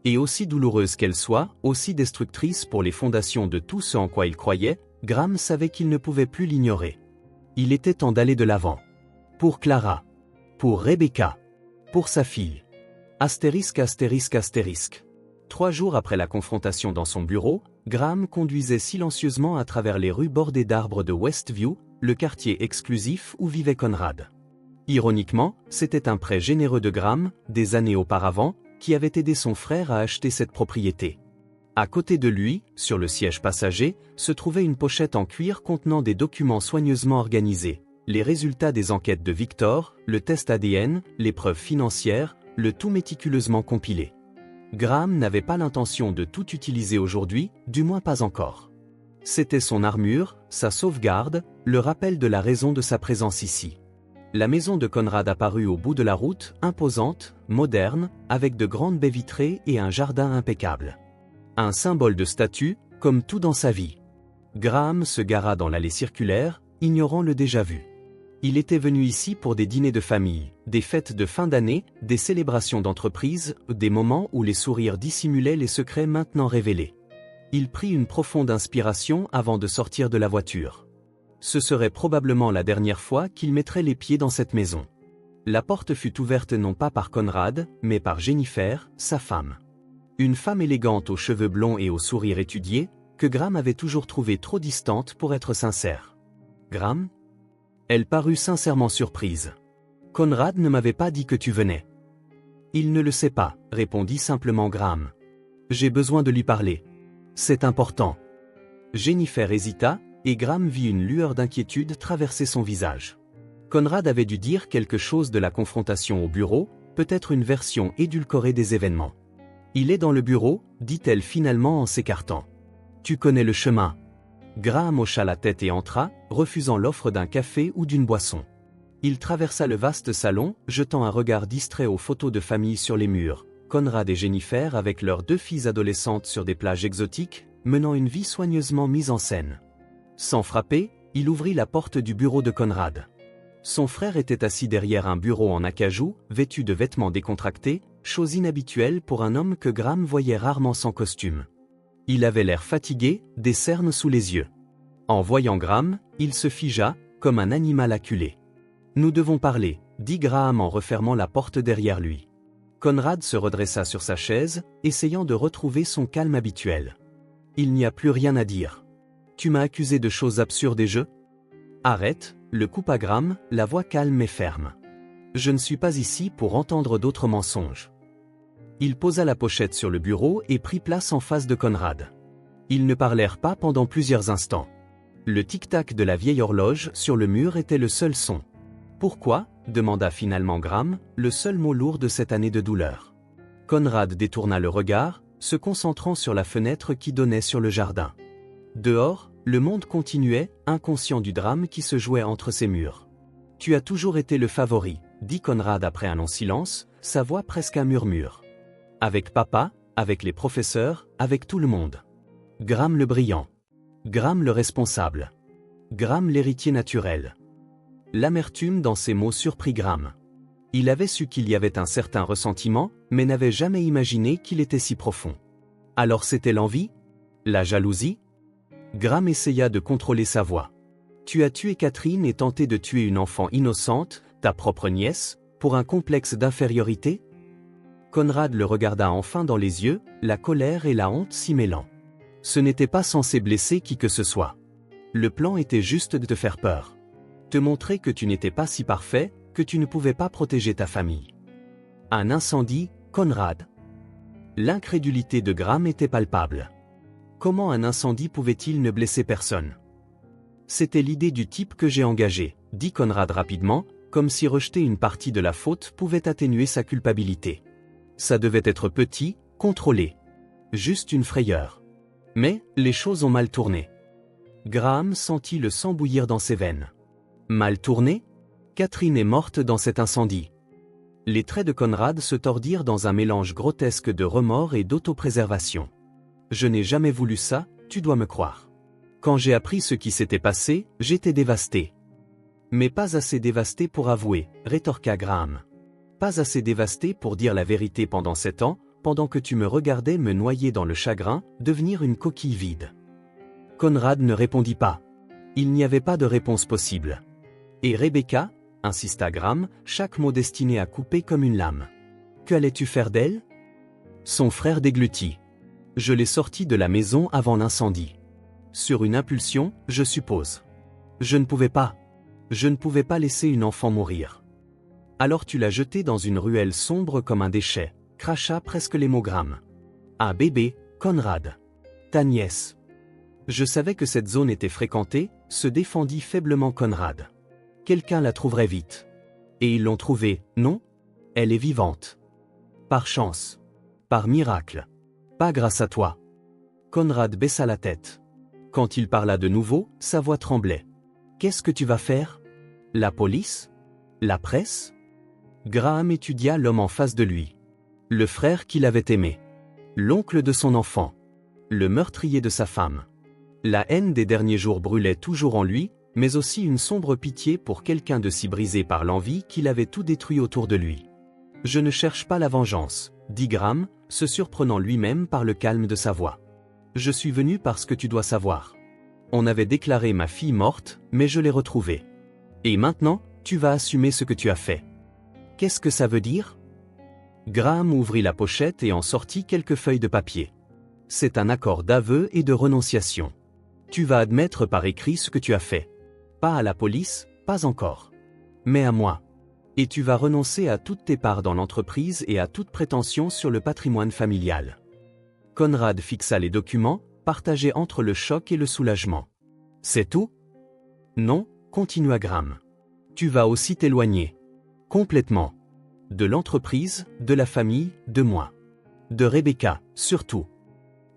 Et aussi douloureuse qu'elle soit, aussi destructrice pour les fondations de tout ce en quoi il croyait, Graham savait qu'il ne pouvait plus l'ignorer. Il était temps d'aller de l'avant. Pour Clara. Pour Rebecca. Pour sa fille. Astérisque, astérisque, astérisque. 3 jours après la confrontation dans son bureau, Graham conduisait silencieusement à travers les rues bordées d'arbres de Westview, le quartier exclusif où vivait Conrad. Ironiquement, c'était un prêt généreux de Graham, des années auparavant, qui avait aidé son frère à acheter cette propriété. À côté de lui, sur le siège passager, se trouvait une pochette en cuir contenant des documents soigneusement organisés, les résultats des enquêtes de Victor, le test ADN, les preuves financières, le tout méticuleusement compilé. Graham n'avait pas l'intention de tout utiliser aujourd'hui, du moins pas encore. C'était son armure, sa sauvegarde, le rappel de la raison de sa présence ici. La maison de Conrad apparut au bout de la route, imposante, moderne, avec de grandes baies vitrées et un jardin impeccable. Un symbole de statut, comme tout dans sa vie. Graham se gara dans l'allée circulaire, ignorant le déjà-vu. Il était venu ici pour des dîners de famille, des fêtes de fin d'année, des célébrations d'entreprise, des moments où les sourires dissimulaient les secrets maintenant révélés. Il prit une profonde inspiration avant de sortir de la voiture. Ce serait probablement la dernière fois qu'il mettrait les pieds dans cette maison. La porte fut ouverte non pas par Conrad, mais par Jennifer, sa femme. Une femme élégante aux cheveux blonds et au sourire étudié, que Graham avait toujours trouvée trop distante pour être sincère. « Graham ?» Elle parut sincèrement surprise. « Conrad ne m'avait pas dit que tu venais. »« Il ne le sait pas, » répondit simplement Graham. « J'ai besoin de lui parler. C'est important. » Jennifer hésita, et Graham vit une lueur d'inquiétude traverser son visage. Conrad avait dû dire quelque chose de la confrontation au bureau, peut-être une version édulcorée des événements. « Il est dans le bureau, dit-elle finalement en s'écartant. Tu connais le chemin. Graham hocha la tête et entra, refusant l'offre d'un café ou d'une boisson. Il traversa le vaste salon, jetant un regard distrait aux photos de famille sur les murs. Conrad et Jennifer avec leurs 2 filles adolescentes sur des plages exotiques, menant une vie soigneusement mise en scène. Sans frapper, il ouvrit la porte du bureau de Conrad. Son frère était assis derrière un bureau en acajou, vêtu de vêtements décontractés, chose inhabituelle pour un homme que Graham voyait rarement sans costume. Il avait l'air fatigué, des cernes sous les yeux. En voyant Graham, il se figea, comme un animal acculé. « Nous devons parler », dit Graham en refermant la porte derrière lui. Conrad se redressa sur sa chaise, essayant de retrouver son calme habituel. « Il n'y a plus rien à dire. Tu m'as accusé de choses absurdes et je... » « Arrête », le coupa Graham, la voix calme et ferme. « Je ne suis pas ici pour entendre d'autres mensonges. » Il posa la pochette sur le bureau et prit place en face de Conrad. Ils ne parlèrent pas pendant plusieurs instants. Le tic-tac de la vieille horloge sur le mur était le seul son. « Pourquoi » demanda finalement Graham, le seul mot lourd de cette année de douleur. Conrad détourna le regard, se concentrant sur la fenêtre qui donnait sur le jardin. Dehors, le monde continuait, inconscient du drame qui se jouait entre ses murs. « Tu as toujours été le favori », dit Conrad après un long silence, sa voix presque un murmure. « Avec papa, avec les professeurs, avec tout le monde. Graham le brillant. Graham le responsable. Graham l'héritier naturel. » L'amertume dans ces mots surprit Graham. Il avait su qu'il y avait un certain ressentiment, mais n'avait jamais imaginé qu'il était si profond. Alors c'était l'envie? La jalousie? Graham essaya de contrôler sa voix. « Tu as tué Catherine et tenté de tuer une enfant innocente, ta propre nièce, pour un complexe d'infériorité ?» Conrad le regarda enfin dans les yeux, la colère et la honte s'y mêlant. « Ce n'était pas censé blesser qui que ce soit. Le plan était juste de te faire peur. Te montrer que tu n'étais pas si parfait, que tu ne pouvais pas protéger ta famille. » Un incendie, Conrad? L'incrédulité de Graham était palpable. Comment un incendie pouvait-il ne blesser personne? C'était l'idée du type que j'ai engagé, dit Conrad rapidement, comme si rejeter une partie de la faute pouvait atténuer sa culpabilité. Ça devait être petit, contrôlé. Juste une frayeur. Mais, les choses ont mal tourné. Graham sentit le sang bouillir dans ses veines. Mal tourné? Catherine est morte dans cet incendie. Les traits de Conrad se tordirent dans un mélange grotesque de remords et d'autopréservation. Je n'ai jamais voulu ça, tu dois me croire. Quand j'ai appris ce qui s'était passé, j'étais dévasté. Mais pas assez dévasté pour avouer, rétorqua Graham. Pas assez dévasté pour dire la vérité pendant 7 ans, pendant que tu me regardais me noyer dans le chagrin, devenir une coquille vide. Conrad ne répondit pas. Il n'y avait pas de réponse possible. Et Rebecca, insista Graham, chaque mot destiné à couper comme une lame. Que allais-tu faire d'elle? Son frère déglutit. Je l'ai sortie de la maison avant l'incendie. Sur une impulsion, je suppose. Je ne pouvais pas. Je ne pouvais pas laisser une enfant mourir. Alors tu l'as jetée dans une ruelle sombre comme un déchet, cracha presque les mots Graham. Ah bébé, Conrad. Ta nièce. Je savais que cette zone était fréquentée, se défendit faiblement Conrad. Quelqu'un la trouverait vite. Et ils l'ont trouvée, non? Elle est vivante. Par chance. Par miracle. Pas grâce à toi. Conrad baissa la tête. Quand il parla de nouveau, sa voix tremblait. Qu'est-ce que tu vas faire? La police? La presse? Graham étudia l'homme en face de lui. Le frère qu'il avait aimé. L'oncle de son enfant. Le meurtrier de sa femme. La haine des derniers jours brûlait toujours en lui, mais aussi une sombre pitié pour quelqu'un de si brisé par l'envie qu'il avait tout détruit autour de lui. Je ne cherche pas la vengeance, dit Graham, se surprenant lui-même par le calme de sa voix. Je suis venu parce que tu dois savoir. On avait déclaré ma fille morte, mais je l'ai retrouvée. Et maintenant, tu vas assumer ce que tu as fait. Qu'est-ce que ça veut dire? Graham ouvrit la pochette et en sortit quelques feuilles de papier. C'est un accord d'aveu et de renonciation. Tu vas admettre par écrit ce que tu as fait. Pas à la police, pas encore. Mais à moi. Et tu vas renoncer à toutes tes parts dans l'entreprise et à toute prétention sur le patrimoine familial. Conrad fixa les documents, partagés entre le choc et le soulagement. C'est tout? Non, continua Graham. Tu vas aussi t'éloigner. Complètement. De l'entreprise, de la famille, de moi. De Rebecca, surtout.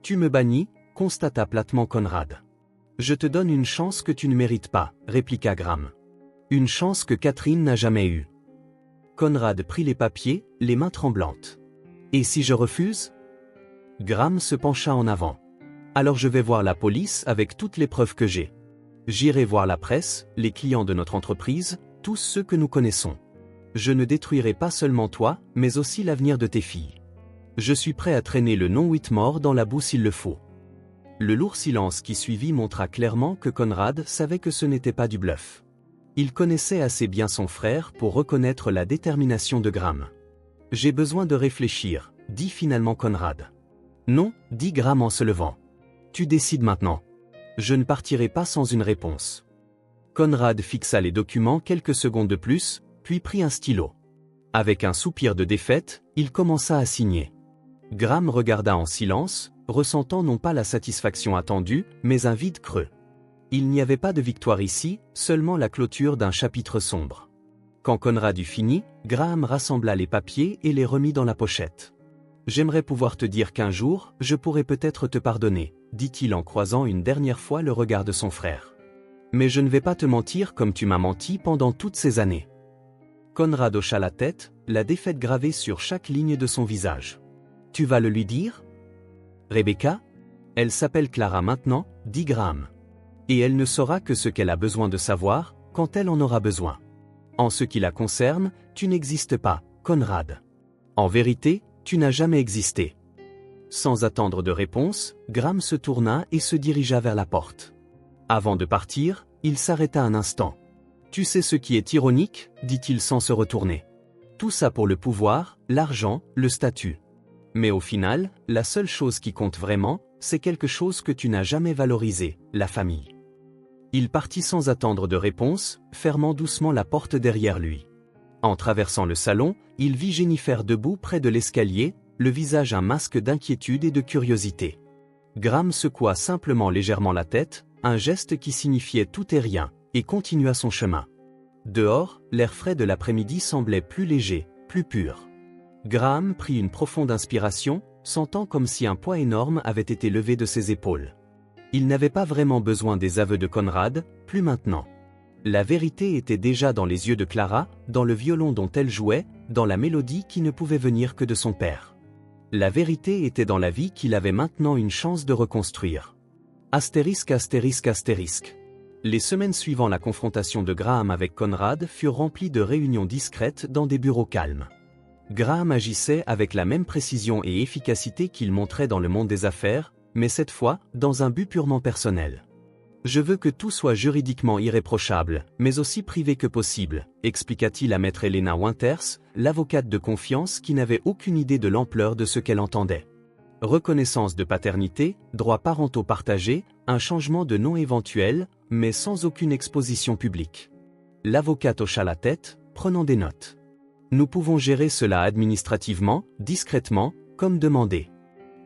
Tu me bannis, constata platement Conrad. Je te donne une chance que tu ne mérites pas, répliqua Graham. Une chance que Catherine n'a jamais eue. Conrad prit les papiers, les mains tremblantes. Et si je refuse? Graham se pencha en avant. Alors je vais voir la police avec toutes les preuves que j'ai. J'irai voir la presse, les clients de notre entreprise, tous ceux que nous connaissons. Je ne détruirai pas seulement toi, mais aussi l'avenir de tes filles. Je suis prêt à traîner le nom Whitmore dans la boue s'il le faut. Le lourd silence qui suivit montra clairement que Conrad savait que ce n'était pas du bluff. Il connaissait assez bien son frère pour reconnaître la détermination de Graham. « J'ai besoin de réfléchir », dit finalement Conrad. « Non, dit Graham en se levant. Tu décides maintenant. Je ne partirai pas sans une réponse. » Conrad fixa les documents quelques secondes de plus, puis prit un stylo. Avec un soupir de défaite, il commença à signer. Graham regarda en silence, ressentant non pas la satisfaction attendue, mais un vide creux. Il n'y avait pas de victoire ici, seulement la clôture d'un chapitre sombre. Quand Conrad eut fini, Graham rassembla les papiers et les remit dans la pochette. « J'aimerais pouvoir te dire qu'un jour, je pourrais peut-être te pardonner, » dit-il en croisant une dernière fois le regard de son frère. « Mais je ne vais pas te mentir comme tu m'as menti pendant toutes ces années. » Conrad hocha la tête, la défaite gravée sur chaque ligne de son visage. « Tu vas le lui dire? Rebecca? Elle s'appelle Clara maintenant, dit Graham. Et elle ne saura que ce qu'elle a besoin de savoir, quand elle en aura besoin. En ce qui la concerne, tu n'existes pas, Conrad. En vérité, tu n'as jamais existé. » Sans attendre de réponse, Graham se tourna et se dirigea vers la porte. Avant de partir, il s'arrêta un instant. « Tu sais ce qui est ironique, dit-il sans se retourner. Tout ça pour le pouvoir, l'argent, le statut. Mais au final, la seule chose qui compte vraiment, c'est quelque chose que tu n'as jamais valorisé, la famille. » Il partit sans attendre de réponse, fermant doucement la porte derrière lui. En traversant le salon, il vit Jennifer debout près de l'escalier, le visage un masque d'inquiétude et de curiosité. Graham secoua simplement légèrement la tête, un geste qui signifiait tout et rien, et continua son chemin. Dehors, l'air frais de l'après-midi semblait plus léger, plus pur. Graham prit une profonde inspiration, sentant comme si un poids énorme avait été levé de ses épaules. Il n'avait pas vraiment besoin des aveux de Conrad, plus maintenant. La vérité était déjà dans les yeux de Clara, dans le violon dont elle jouait, dans la mélodie qui ne pouvait venir que de son père. La vérité était dans la vie qu'il avait maintenant une chance de reconstruire. Astérisque, astérisque, astérisque. Les semaines suivant la confrontation de Graham avec Conrad furent remplies de réunions discrètes dans des bureaux calmes. Graham agissait avec la même précision et efficacité qu'il montrait dans le monde des affaires, mais cette fois, dans un but purement personnel. « Je veux que tout soit juridiquement irréprochable, mais aussi privé que possible », expliqua-t-il à maître Elena Winters, l'avocate de confiance qui n'avait aucune idée de l'ampleur de ce qu'elle entendait. Reconnaissance de paternité, droits parentaux partagés, un changement de nom éventuel, mais sans aucune exposition publique. L'avocate hocha la tête, prenant des notes. « Nous pouvons gérer cela administrativement, discrètement, comme demandé.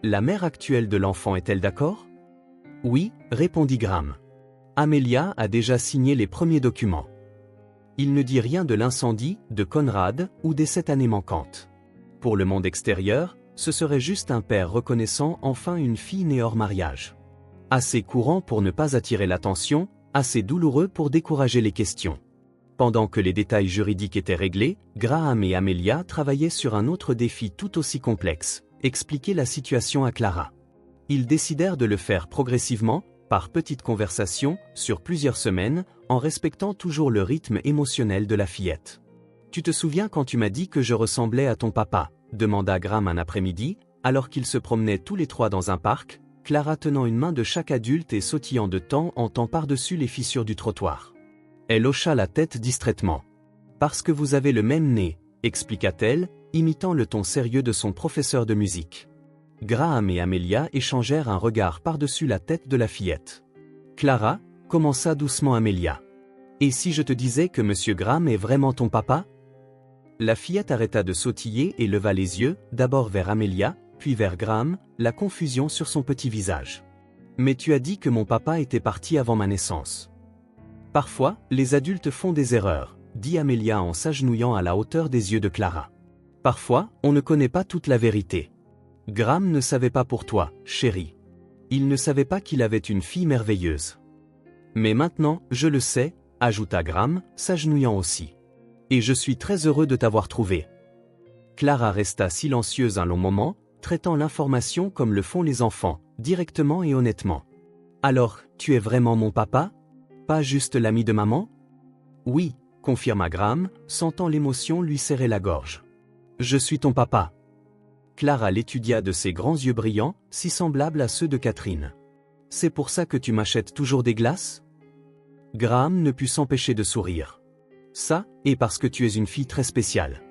La mère actuelle de l'enfant est-elle d'accord? » « Oui, » répondit Graham. « Amelia a déjà signé les premiers documents. » Il ne dit rien de l'incendie, de Conrad, ou des 7 années manquantes. Pour le monde extérieur, ce serait juste un père reconnaissant enfin une fille née hors mariage. Assez courant pour ne pas attirer l'attention, assez douloureux pour décourager les questions. Pendant que les détails juridiques étaient réglés, Graham et Amelia travaillaient sur un autre défi tout aussi complexe, expliquer la situation à Clara. Ils décidèrent de le faire progressivement, par petites conversations, sur plusieurs semaines, en respectant toujours le rythme émotionnel de la fillette. « Tu te souviens quand tu m'as dit que je ressemblais à ton papa ?» demanda Graham un après-midi, alors qu'ils se promenaient tous les trois dans un parc, Clara tenant une main de chaque adulte et sautillant de temps en temps par-dessus les fissures du trottoir. Elle hocha la tête distraitement. « Parce que vous avez le même nez », expliqua-t-elle, imitant le ton sérieux de son professeur de musique. Graham et Amelia échangèrent un regard par-dessus la tête de la fillette. « Clara, » commença doucement Amelia. « Et si je te disais que Monsieur Graham est vraiment ton papa ?» La fillette arrêta de sautiller et leva les yeux, d'abord vers Amelia, puis vers Graham, la confusion sur son petit visage. « Mais tu as dit que mon papa était parti avant ma naissance. »« Parfois, les adultes font des erreurs, » dit Amelia en s'agenouillant à la hauteur des yeux de Clara. « Parfois, on ne connaît pas toute la vérité. » Graham ne savait pas pour toi, chérie. Il ne savait pas qu'il avait une fille merveilleuse. Mais maintenant, je le sais, ajouta Graham, s'agenouillant aussi. Et je suis très heureux de t'avoir trouvé. Clara resta silencieuse un long moment, traitant l'information comme le font les enfants, directement et honnêtement. Alors, tu es vraiment mon papa? Pas juste l'ami de maman? Oui, confirma Graham, sentant l'émotion lui serrer la gorge. Je suis ton papa. Clara l'étudia de ses grands yeux brillants, si semblables à ceux de Catherine. C'est pour ça que tu m'achètes toujours des glaces? Graham ne put s'empêcher de sourire. Ça, et parce que tu es une fille très spéciale.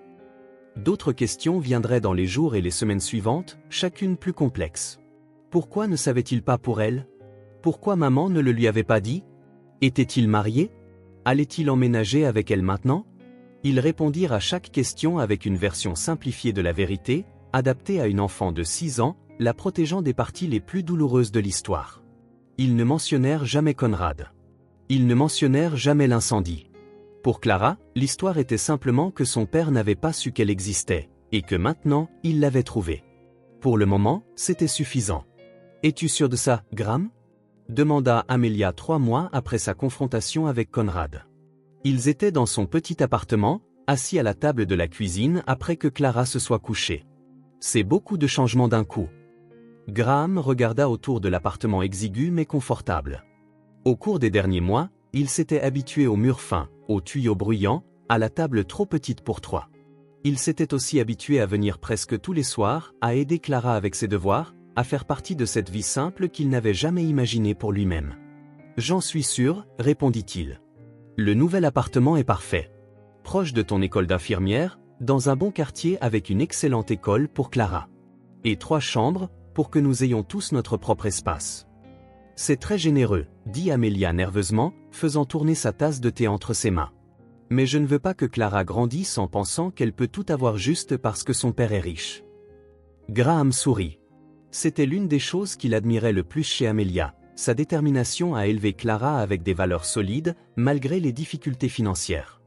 D'autres questions viendraient dans les jours et les semaines suivantes, chacune plus complexe. Pourquoi ne savait-il pas pour elle? Pourquoi maman ne le lui avait pas dit? Était-il marié? Allait-il emménager avec elle maintenant? Ils répondirent à chaque question avec une version simplifiée de la vérité, adaptée à une enfant de 6 ans, la protégeant des parties les plus douloureuses de l'histoire. Ils ne mentionnèrent jamais Conrad. Ils ne mentionnèrent jamais l'incendie. Pour Clara, l'histoire était simplement que son père n'avait pas su qu'elle existait, et que maintenant, il l'avait trouvée. Pour le moment, c'était suffisant. « Es-tu sûr de ça, Graham ?» demanda Amelia 3 mois après sa confrontation avec Conrad. Ils étaient dans son petit appartement, assis à la table de la cuisine après que Clara se soit couchée. C'est beaucoup de changements d'un coup. Graham regarda autour de l'appartement exigu mais confortable. Au cours des derniers mois, il s'était habitué aux murs fins, aux tuyaux bruyants, à la table trop petite pour 3. Il s'était aussi habitué à venir presque tous les soirs, à aider Clara avec ses devoirs, à faire partie de cette vie simple qu'il n'avait jamais imaginée pour lui-même. « J'en suis sûr, répondit-il. Le nouvel appartement est parfait. Proche de ton école d'infirmière, dans un bon quartier avec une excellente école pour Clara. Et 3 chambres, pour que nous ayons tous notre propre espace. C'est très généreux, dit Amelia nerveusement, faisant tourner sa tasse de thé entre ses mains. Mais je ne veux pas que Clara grandisse en pensant qu'elle peut tout avoir juste parce que son père est riche. Graham sourit. C'était l'une des choses qu'il admirait le plus chez Amelia, sa détermination à élever Clara avec des valeurs solides, malgré les difficultés financières.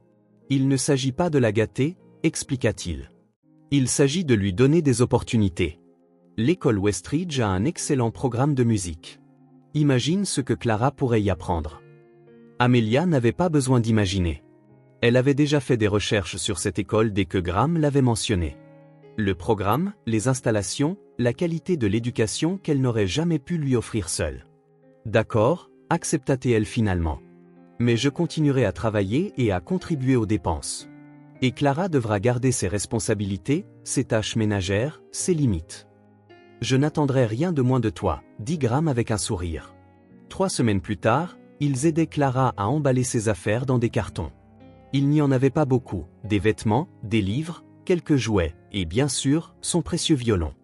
Il ne s'agit pas de la gâter, expliqua-t-il. Il s'agit de lui donner des opportunités. L'école Westridge a un excellent programme de musique. Imagine ce que Clara pourrait y apprendre. Amelia n'avait pas besoin d'imaginer. Elle avait déjà fait des recherches sur cette école dès que Graham l'avait mentionné. Le programme, les installations, la qualité de l'éducation qu'elle n'aurait jamais pu lui offrir seule. D'accord, accepta-t-elle finalement. Mais je continuerai à travailler et à contribuer aux dépenses. Et Clara devra garder ses responsabilités, ses tâches ménagères, ses limites. Je n'attendrai rien de moins de toi, dit Graham avec un sourire. 3 semaines plus tard, ils aidaient Clara à emballer ses affaires dans des cartons. Il n'y en avait pas beaucoup, des vêtements, des livres, quelques jouets, et bien sûr, son précieux violon.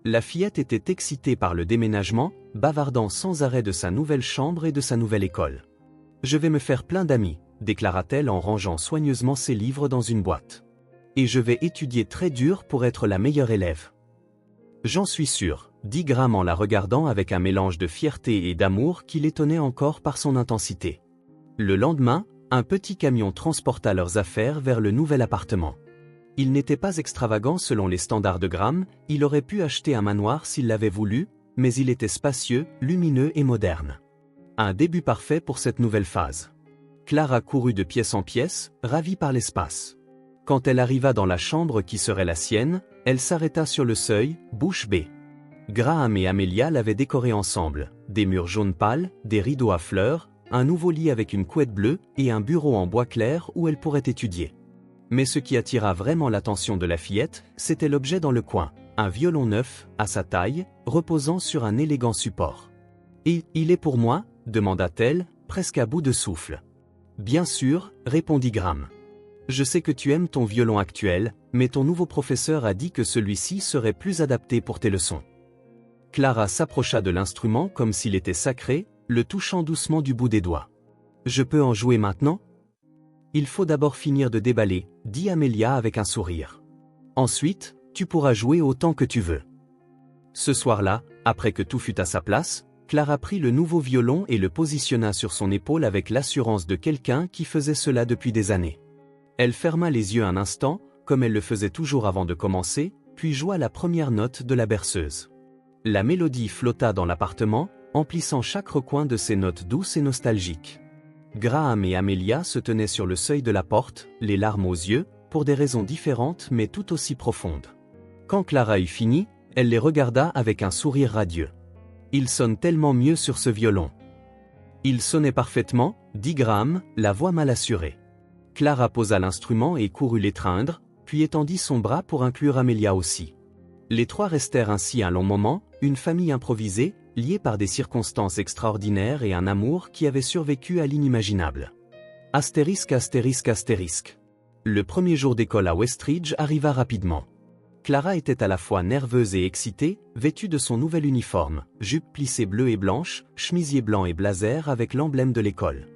La fillette était excitée par le déménagement, bavardant sans arrêt de sa nouvelle chambre et de sa nouvelle école. « Je vais me faire plein d'amis », déclara-t-elle en rangeant soigneusement ses livres dans une boîte. « Et je vais étudier très dur pour être la meilleure élève. » J'en suis sûr, dit Graham en la regardant avec un mélange de fierté et d'amour qui l'étonnait encore par son intensité. Le lendemain, un petit camion transporta leurs affaires vers le nouvel appartement. Il n'était pas extravagant selon les standards de Graham, il aurait pu acheter un manoir s'il l'avait voulu, mais il était spacieux, lumineux et moderne. Un début parfait pour cette nouvelle phase. Clara courut de pièce en pièce, ravie par l'espace. Quand elle arriva dans la chambre qui serait la sienne, elle s'arrêta sur le seuil, bouche bée. Graham et Amelia l'avaient décorée ensemble, des murs jaune pâle, des rideaux à fleurs, un nouveau lit avec une couette bleue et un bureau en bois clair où elle pourrait étudier. Mais ce qui attira vraiment l'attention de la fillette, c'était l'objet dans le coin, un violon neuf, à sa taille, reposant sur un élégant support. « Et il est pour moi ?» demanda-t-elle, presque à bout de souffle. « Bien sûr, répondit Graham. Je sais que tu aimes ton violon actuel, mais ton nouveau professeur a dit que celui-ci serait plus adapté pour tes leçons. » Clara s'approcha de l'instrument comme s'il était sacré, le touchant doucement du bout des doigts. « Je peux en jouer maintenant ? » « Il faut d'abord finir de déballer, » dit Amelia avec un sourire. « Ensuite, tu pourras jouer autant que tu veux. » Ce soir-là, après que tout fut à sa place, Clara prit le nouveau violon et le positionna sur son épaule avec l'assurance de quelqu'un qui faisait cela depuis des années. Elle ferma les yeux un instant, comme elle le faisait toujours avant de commencer, puis joua la première note de la berceuse. La mélodie flotta dans l'appartement, emplissant chaque recoin de ses notes douces et nostalgiques. Graham et Amelia se tenaient sur le seuil de la porte, les larmes aux yeux, pour des raisons différentes mais tout aussi profondes. Quand Clara eut fini, elle les regarda avec un sourire radieux. « Il sonne tellement mieux sur ce violon. » « Il sonnait parfaitement, » dit Graham, la voix mal assurée. Clara posa l'instrument et courut l'étreindre, puis étendit son bras pour inclure Amelia aussi. Les trois restèrent ainsi un long moment, une famille improvisée, liée par des circonstances extraordinaires et un amour qui avait survécu à l'inimaginable. Astérisque, astérisque, astérisque. Le premier jour d'école à Westridge arriva rapidement. Clara était à la fois nerveuse et excitée, vêtue de son nouvel uniforme, jupe plissée bleue et blanche, chemisier blanc et blazer avec l'emblème de l'école.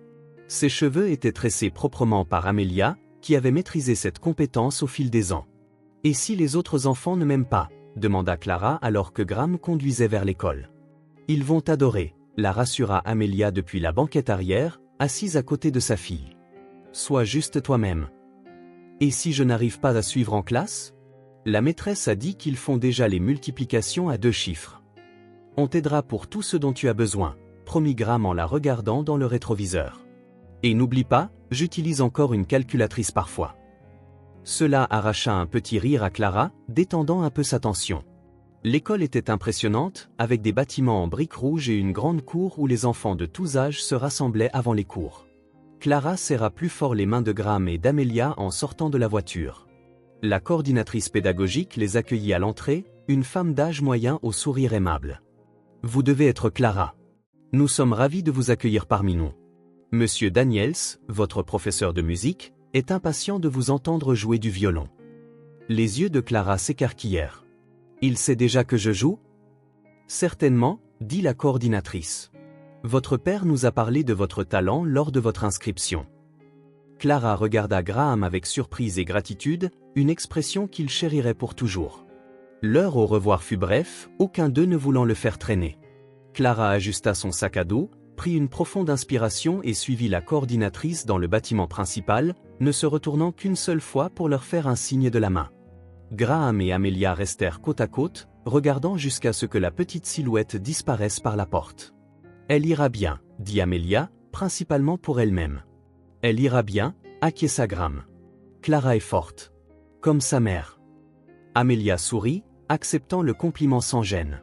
Ses cheveux étaient tressés proprement par Amelia, qui avait maîtrisé cette compétence au fil des ans. « Et si les autres enfants ne m'aiment pas ?» demanda Clara alors que Graham conduisait vers l'école. « Ils vont t'adorer », la rassura Amelia depuis la banquette arrière, assise à côté de sa fille. « Sois juste toi-même. »« Et si je n'arrive pas à suivre en classe ? La maîtresse a dit qu'ils font déjà les multiplications à 2 chiffres. On t'aidera pour tout ce dont tu as besoin, promit Graham en la regardant dans le rétroviseur. Et n'oublie pas, j'utilise encore une calculatrice parfois. Cela arracha un petit rire à Clara, détendant un peu sa tension. L'école était impressionnante, avec des bâtiments en briques rouges et une grande cour où les enfants de tous âges se rassemblaient avant les cours. Clara serra plus fort les mains de Graham et d'Amelia en sortant de la voiture. La coordinatrice pédagogique les accueillit à l'entrée, une femme d'âge moyen au sourire aimable. « Vous devez être Clara. Nous sommes ravis de vous accueillir parmi nous. Monsieur Daniels, votre professeur de musique, est impatient de vous entendre jouer du violon. » Les yeux de Clara s'écarquillèrent. « Il sait déjà que je joue ? » « Certainement, » dit la coordinatrice. « Votre père nous a parlé de votre talent lors de votre inscription. » Clara regarda Graham avec surprise et gratitude, une expression qu'il chérirait pour toujours. L'heure au revoir fut bref, aucun d'eux ne voulant le faire traîner. Clara ajusta son sac à dos, prit une profonde inspiration et suivit la coordinatrice dans le bâtiment principal, ne se retournant qu'une seule fois pour leur faire un signe de la main. Graham et Amelia restèrent côte à côte, regardant jusqu'à ce que la petite silhouette disparaisse par la porte. « Elle ira bien, » dit Amelia, principalement pour elle-même. « Elle ira bien, » acquiesça Graham. « Clara est forte. Comme sa mère. » Amelia sourit, acceptant le compliment sans gêne.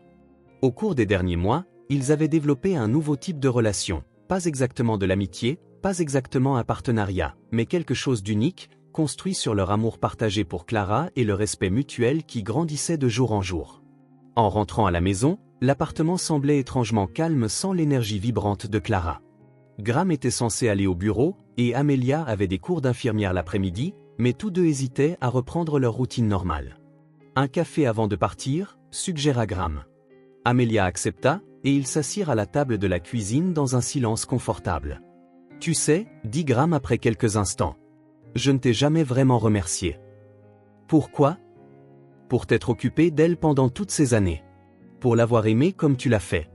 Au cours des derniers mois, ils avaient développé un nouveau type de relation, pas exactement de l'amitié, pas exactement un partenariat, mais quelque chose d'unique, construit sur leur amour partagé pour Clara et le respect mutuel qui grandissait de jour en jour. En rentrant à la maison, l'appartement semblait étrangement calme sans l'énergie vibrante de Clara. Graham était censé aller au bureau, et Amelia avait des cours d'infirmière l'après-midi, mais tous deux hésitaient à reprendre leur routine normale. « Un café avant de partir ?» suggéra Graham. Amelia accepta, et ils s'assirent à la table de la cuisine dans un silence confortable. « Tu sais, » dit Graham après quelques instants, « je ne t'ai jamais vraiment remercié. » « Pourquoi ? » ?»« Pour t'être occupé d'elle pendant toutes ces années. Pour l'avoir aimée comme tu l'as fait.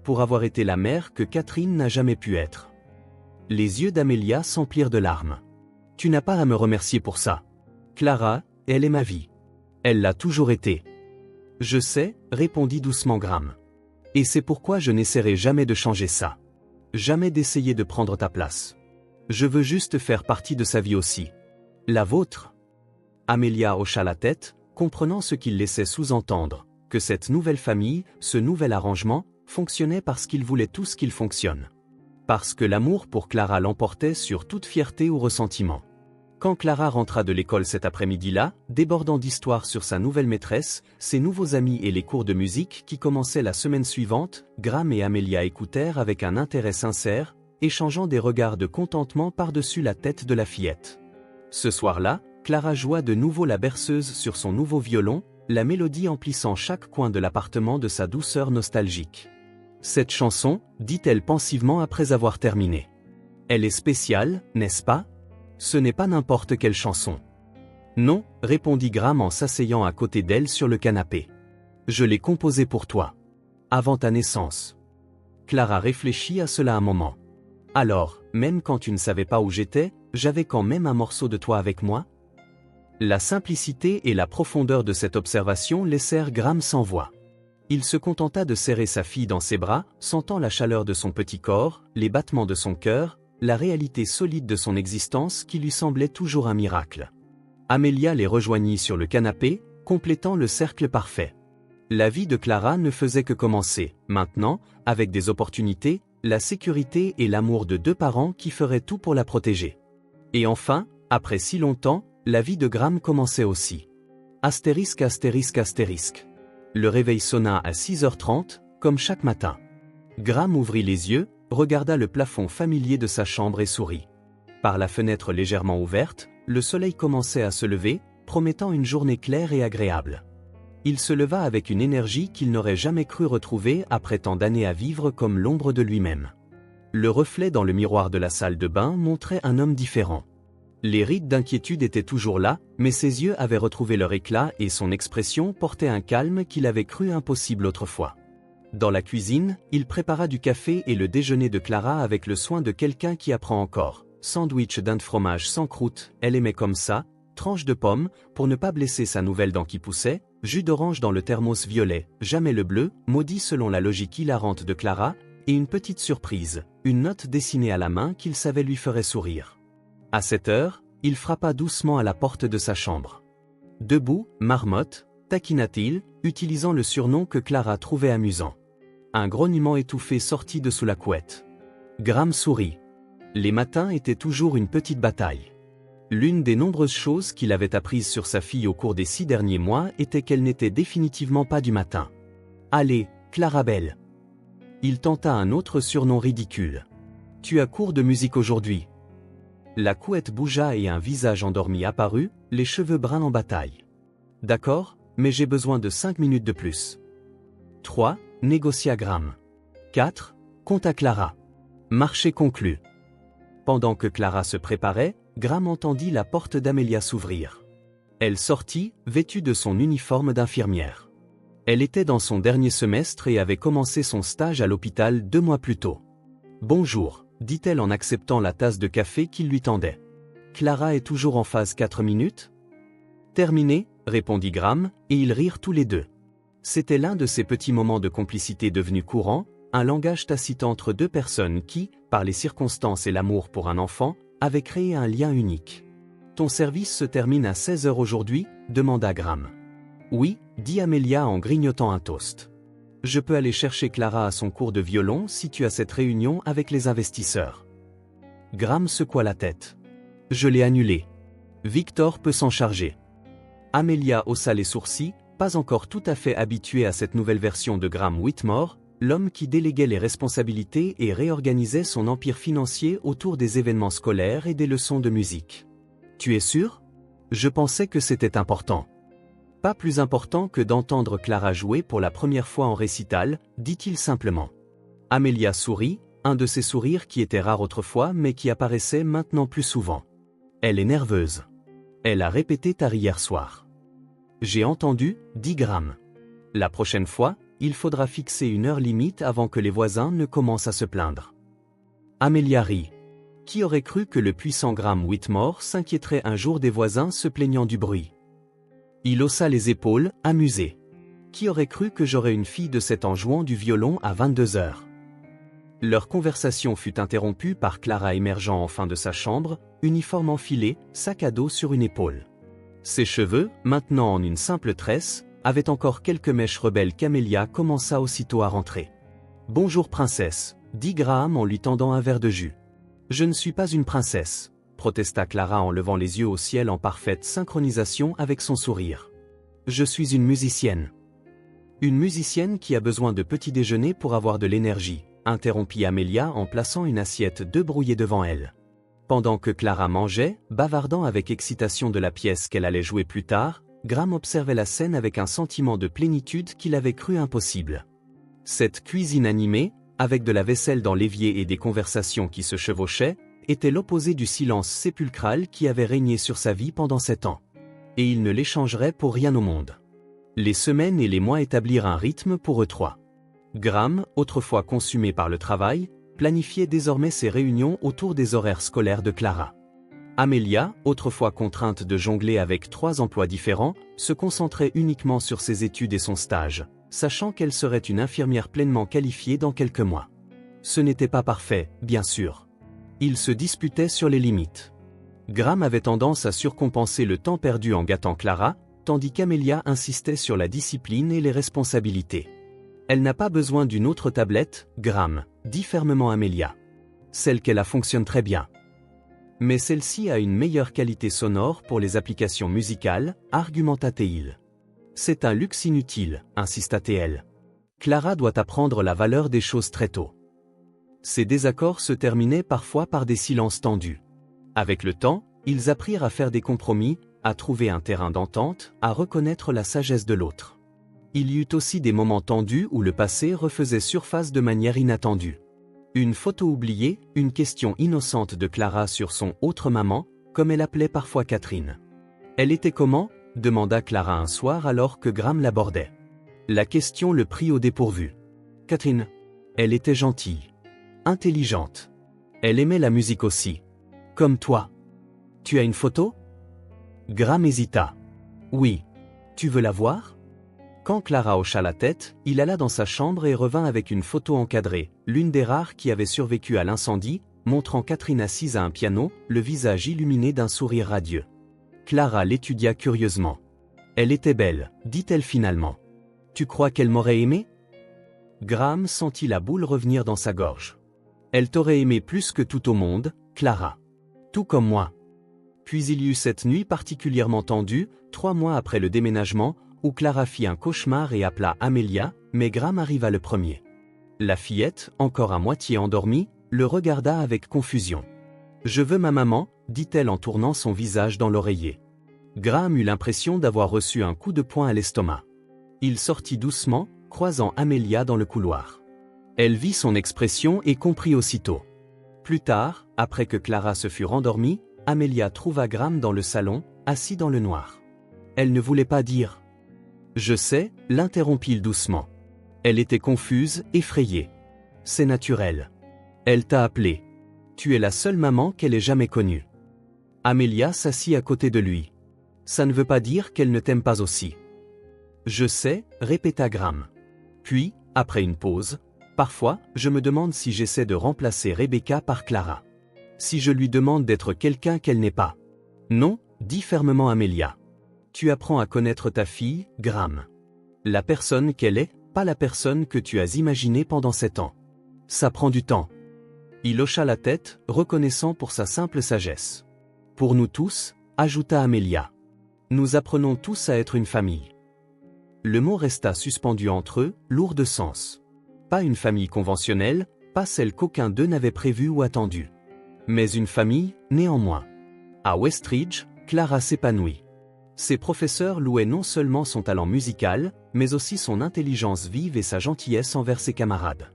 Pour avoir été la mère que Catherine n'a jamais pu être. » Les yeux d'Amelia s'emplirent de larmes. « Tu n'as pas à me remercier pour ça. Clara, elle est ma vie. Elle l'a toujours été. » « Je sais, » répondit doucement Graham. « Et c'est pourquoi je n'essaierai jamais de changer ça. Jamais d'essayer de prendre ta place. Je veux juste faire partie de sa vie aussi. La vôtre ?» Amelia hocha la tête, comprenant ce qu'il laissait sous-entendre, que cette nouvelle famille, ce nouvel arrangement, fonctionnait parce qu'ils voulaient tous qu'il fonctionne. Parce que l'amour pour Clara l'emportait sur toute fierté ou ressentiment. Quand Clara rentra de l'école cet après-midi-là, débordant d'histoires sur sa nouvelle maîtresse, ses nouveaux amis et les cours de musique qui commençaient la semaine suivante, Graham et Amelia écoutèrent avec un intérêt sincère, échangeant des regards de contentement par-dessus la tête de la fillette. Ce soir-là, Clara joua de nouveau la berceuse sur son nouveau violon, la mélodie emplissant chaque coin de l'appartement de sa douceur nostalgique. « Cette chanson, » dit-elle pensivement après avoir terminé. « Elle est spéciale, n'est-ce pas ? Ce n'est pas n'importe quelle chanson. » « Non, » répondit Graham en s'asseyant à côté d'elle sur le canapé. « Je l'ai composée pour toi. Avant ta naissance. » Clara réfléchit à cela un moment. « Alors, même quand tu ne savais pas où j'étais, j'avais quand même un morceau de toi avec moi ?» La simplicité et la profondeur de cette observation laissèrent Graham sans voix. Il se contenta de serrer sa fille dans ses bras, sentant la chaleur de son petit corps, les battements de son cœur, la réalité solide de son existence qui lui semblait toujours un miracle. Amelia les rejoignit sur le canapé, complétant le cercle parfait. La vie de Clara ne faisait que commencer, maintenant, avec des opportunités, la sécurité et l'amour de deux parents qui feraient tout pour la protéger. Et enfin, après si longtemps, la vie de Graham commençait aussi. Astérisque astérisque astérisque. Le réveil sonna à 6h30, comme chaque matin. Graham ouvrit les yeux, regarda le plafond familier de sa chambre et sourit. Par la fenêtre légèrement ouverte, le soleil commençait à se lever, promettant une journée claire et agréable. Il se leva avec une énergie qu'il n'aurait jamais cru retrouver après tant d'années à vivre comme l'ombre de lui-même. Le reflet dans le miroir de la salle de bain montrait un homme différent. Les rides d'inquiétude étaient toujours là, mais ses yeux avaient retrouvé leur éclat et son expression portait un calme qu'il avait cru impossible autrefois. Dans la cuisine, il prépara du café et le déjeuner de Clara avec le soin de quelqu'un qui apprend encore. Sandwich d'Inde fromage sans croûte, elle aimait comme ça, tranche de pomme, pour ne pas blesser sa nouvelle dent qui poussait, jus d'orange dans le thermos violet, jamais le bleu, maudit selon la logique hilarante de Clara, et une petite surprise, une note dessinée à la main qu'il savait lui ferait sourire. À cette heure, il frappa doucement à la porte de sa chambre. Debout, marmotte, taquina-t-il, utilisant le surnom que Clara trouvait amusant. Un grognement étouffé sortit de sous la couette. Graham sourit. Les matins étaient toujours une petite bataille. L'une des nombreuses choses qu'il avait apprises sur sa fille au cours des 6 derniers mois était qu'elle n'était définitivement pas du matin. Allez, Clarabelle. Il tenta un autre surnom ridicule. Tu as cours de musique aujourd'hui. La couette bougea et un visage endormi apparut, les cheveux bruns en bataille. D'accord, mais j'ai besoin de 5 minutes de plus. 3. Négocia Graham. 4. Compte à Clara. Marché conclu. Pendant que Clara se préparait, Graham entendit la porte d'Amelia s'ouvrir. Elle sortit, vêtue de son uniforme d'infirmière. Elle était dans son dernier semestre et avait commencé son stage à l'hôpital 2 mois plus tôt. Bonjour, dit-elle en acceptant la tasse de café qu'il lui tendait. Clara est toujours en phase 4 minutes? Terminé, répondit Graham, et ils rirent tous les deux. C'était l'un de ces petits moments de complicité devenus courants, un langage tacite entre deux personnes qui, par les circonstances et l'amour pour un enfant, avaient créé un lien unique. Ton service se termine à 16h aujourd'hui? Demanda Graham. Oui, dit Amelia en grignotant un toast. Je peux aller chercher Clara à son cours de violon si tu as cette réunion avec les investisseurs. Graham secoua la tête. Je l'ai annulé. Victor peut s'en charger. Amelia haussa les sourcils, pas encore tout à fait habituée à cette nouvelle version de Graham Whitmore, l'homme qui déléguait les responsabilités et réorganisait son empire financier autour des événements scolaires et des leçons de musique. Tu es sûr? Je pensais que c'était important. Pas plus important que d'entendre Clara jouer pour la première fois en récital, dit-il simplement. Amelia sourit, un de ces sourires qui étaient rares autrefois mais qui apparaissaient maintenant plus souvent. Elle est nerveuse. Elle a répété tard hier soir. J'ai entendu, dit Graham. La prochaine fois, il faudra fixer une heure limite avant que les voisins ne commencent à se plaindre. Amelia rit. Qui aurait cru que le puissant Graham Whitmore s'inquiéterait un jour des voisins se plaignant du bruit? Il haussa les épaules, amusé. Qui aurait cru que j'aurais une fille de 7 ans jouant du violon à 22h? Leur conversation fut interrompue par Clara émergeant enfin de sa chambre, uniforme enfilé, sac à dos sur une épaule. Ses cheveux, maintenant en une simple tresse, avaient encore quelques mèches rebelles qu'Amelia commença aussitôt à rentrer. « Bonjour princesse », dit Graham en lui tendant un verre de jus. « Je ne suis pas une princesse », protesta Clara en levant les yeux au ciel en parfaite synchronisation avec son sourire. « Je suis une musicienne. » « Une musicienne qui a besoin de petit déjeuner pour avoir de l'énergie, » interrompit Amelia en plaçant une assiette d'œufs brouillés devant elle. Pendant que Clara mangeait, bavardant avec excitation de la pièce qu'elle allait jouer plus tard, Graham observait la scène avec un sentiment de plénitude qu'il avait cru impossible. Cette cuisine animée, avec de la vaisselle dans l'évier et des conversations qui se chevauchaient, était l'opposé du silence sépulcral qui avait régné sur sa vie pendant 7 ans. Et il ne l'échangerait pour rien au monde. Les semaines et les mois établirent un rythme pour eux trois. Graham, autrefois consumé par le travail, planifiait désormais ses réunions autour des horaires scolaires de Clara. Amelia, autrefois contrainte de jongler avec 3 emplois différents, se concentrait uniquement sur ses études et son stage, sachant qu'elle serait une infirmière pleinement qualifiée dans quelques mois. Ce n'était pas parfait, bien sûr. Ils se disputaient sur les limites. Graham avait tendance à surcompenser le temps perdu en gâtant Clara, tandis qu'Amelia insistait sur la discipline et les responsabilités. Elle n'a pas besoin d'une autre tablette, Graham, dit fermement Amelia. Celle qu'elle a fonctionne très bien. Mais celle-ci a une meilleure qualité sonore pour les applications musicales, argumenta-t-il. C'est un luxe inutile, insista-t-elle. Clara doit apprendre la valeur des choses très tôt. Ces désaccords se terminaient parfois par des silences tendus. Avec le temps, ils apprirent à faire des compromis, à trouver un terrain d'entente, à reconnaître la sagesse de l'autre. Il y eut aussi des moments tendus où le passé refaisait surface de manière inattendue. Une photo oubliée, une question innocente de Clara sur son « autre maman », comme elle appelait parfois Catherine. « Elle était comment » demanda Clara un soir alors que Graham l'abordait. La question le prit au dépourvu. « Catherine. Elle était gentille. Intelligente. Elle aimait la musique aussi. Comme toi. Tu as une photo » Graham hésita. « Oui. Tu veux la voir ?» Quand Clara hocha la tête, il alla dans sa chambre et revint avec une photo encadrée, l'une des rares qui avait survécu à l'incendie, montrant Catherine assise à un piano, le visage illuminé d'un sourire radieux. Clara l'étudia curieusement. « Elle était belle, dit-elle finalement. Tu crois qu'elle m'aurait aimé ?» Graham sentit la boule revenir dans sa gorge. « Elle t'aurait aimé plus que tout au monde, Clara. Tout comme moi. » Puis il y eut cette nuit particulièrement tendue, 3 mois après le déménagement, où Clara fit un cauchemar et appela Amelia, mais Graham arriva le premier. La fillette, encore à moitié endormie, le regarda avec confusion. « Je veux ma maman », dit-elle en tournant son visage dans l'oreiller. Graham eut l'impression d'avoir reçu un coup de poing à l'estomac. Il sortit doucement, croisant Amelia dans le couloir. Elle vit son expression et comprit aussitôt. Plus tard, après que Clara se fut rendormie, Amelia trouva Graham dans le salon, assis dans le noir. Elle ne voulait pas dire. « Je sais », l'interrompit-il doucement. Elle était confuse, effrayée. « C'est naturel. Elle t'a appelé. Tu es la seule maman qu'elle ait jamais connue. » Amelia s'assit à côté de lui. « Ça ne veut pas dire qu'elle ne t'aime pas aussi. » « Je sais », répéta Graham. Puis, après une pause, « Parfois, je me demande si j'essaie de remplacer Rebecca par Clara. Si je lui demande d'être quelqu'un qu'elle n'est pas. » « Non », dit fermement Amelia. « Tu apprends à connaître ta fille, Graham. La personne qu'elle est, pas la personne que tu as imaginée pendant 7 ans. Ça prend du temps. » Il hocha la tête, reconnaissant pour sa simple sagesse. « Pour nous tous », ajouta Amelia. « Nous apprenons tous à être une famille. » Le mot resta suspendu entre eux, lourd de sens. Pas une famille conventionnelle, pas celle qu'aucun d'eux n'avait prévue ou attendue. Mais une famille, néanmoins. À Westridge, Clara s'épanouit. Ses professeurs louaient non seulement son talent musical, mais aussi son intelligence vive et sa gentillesse envers ses camarades.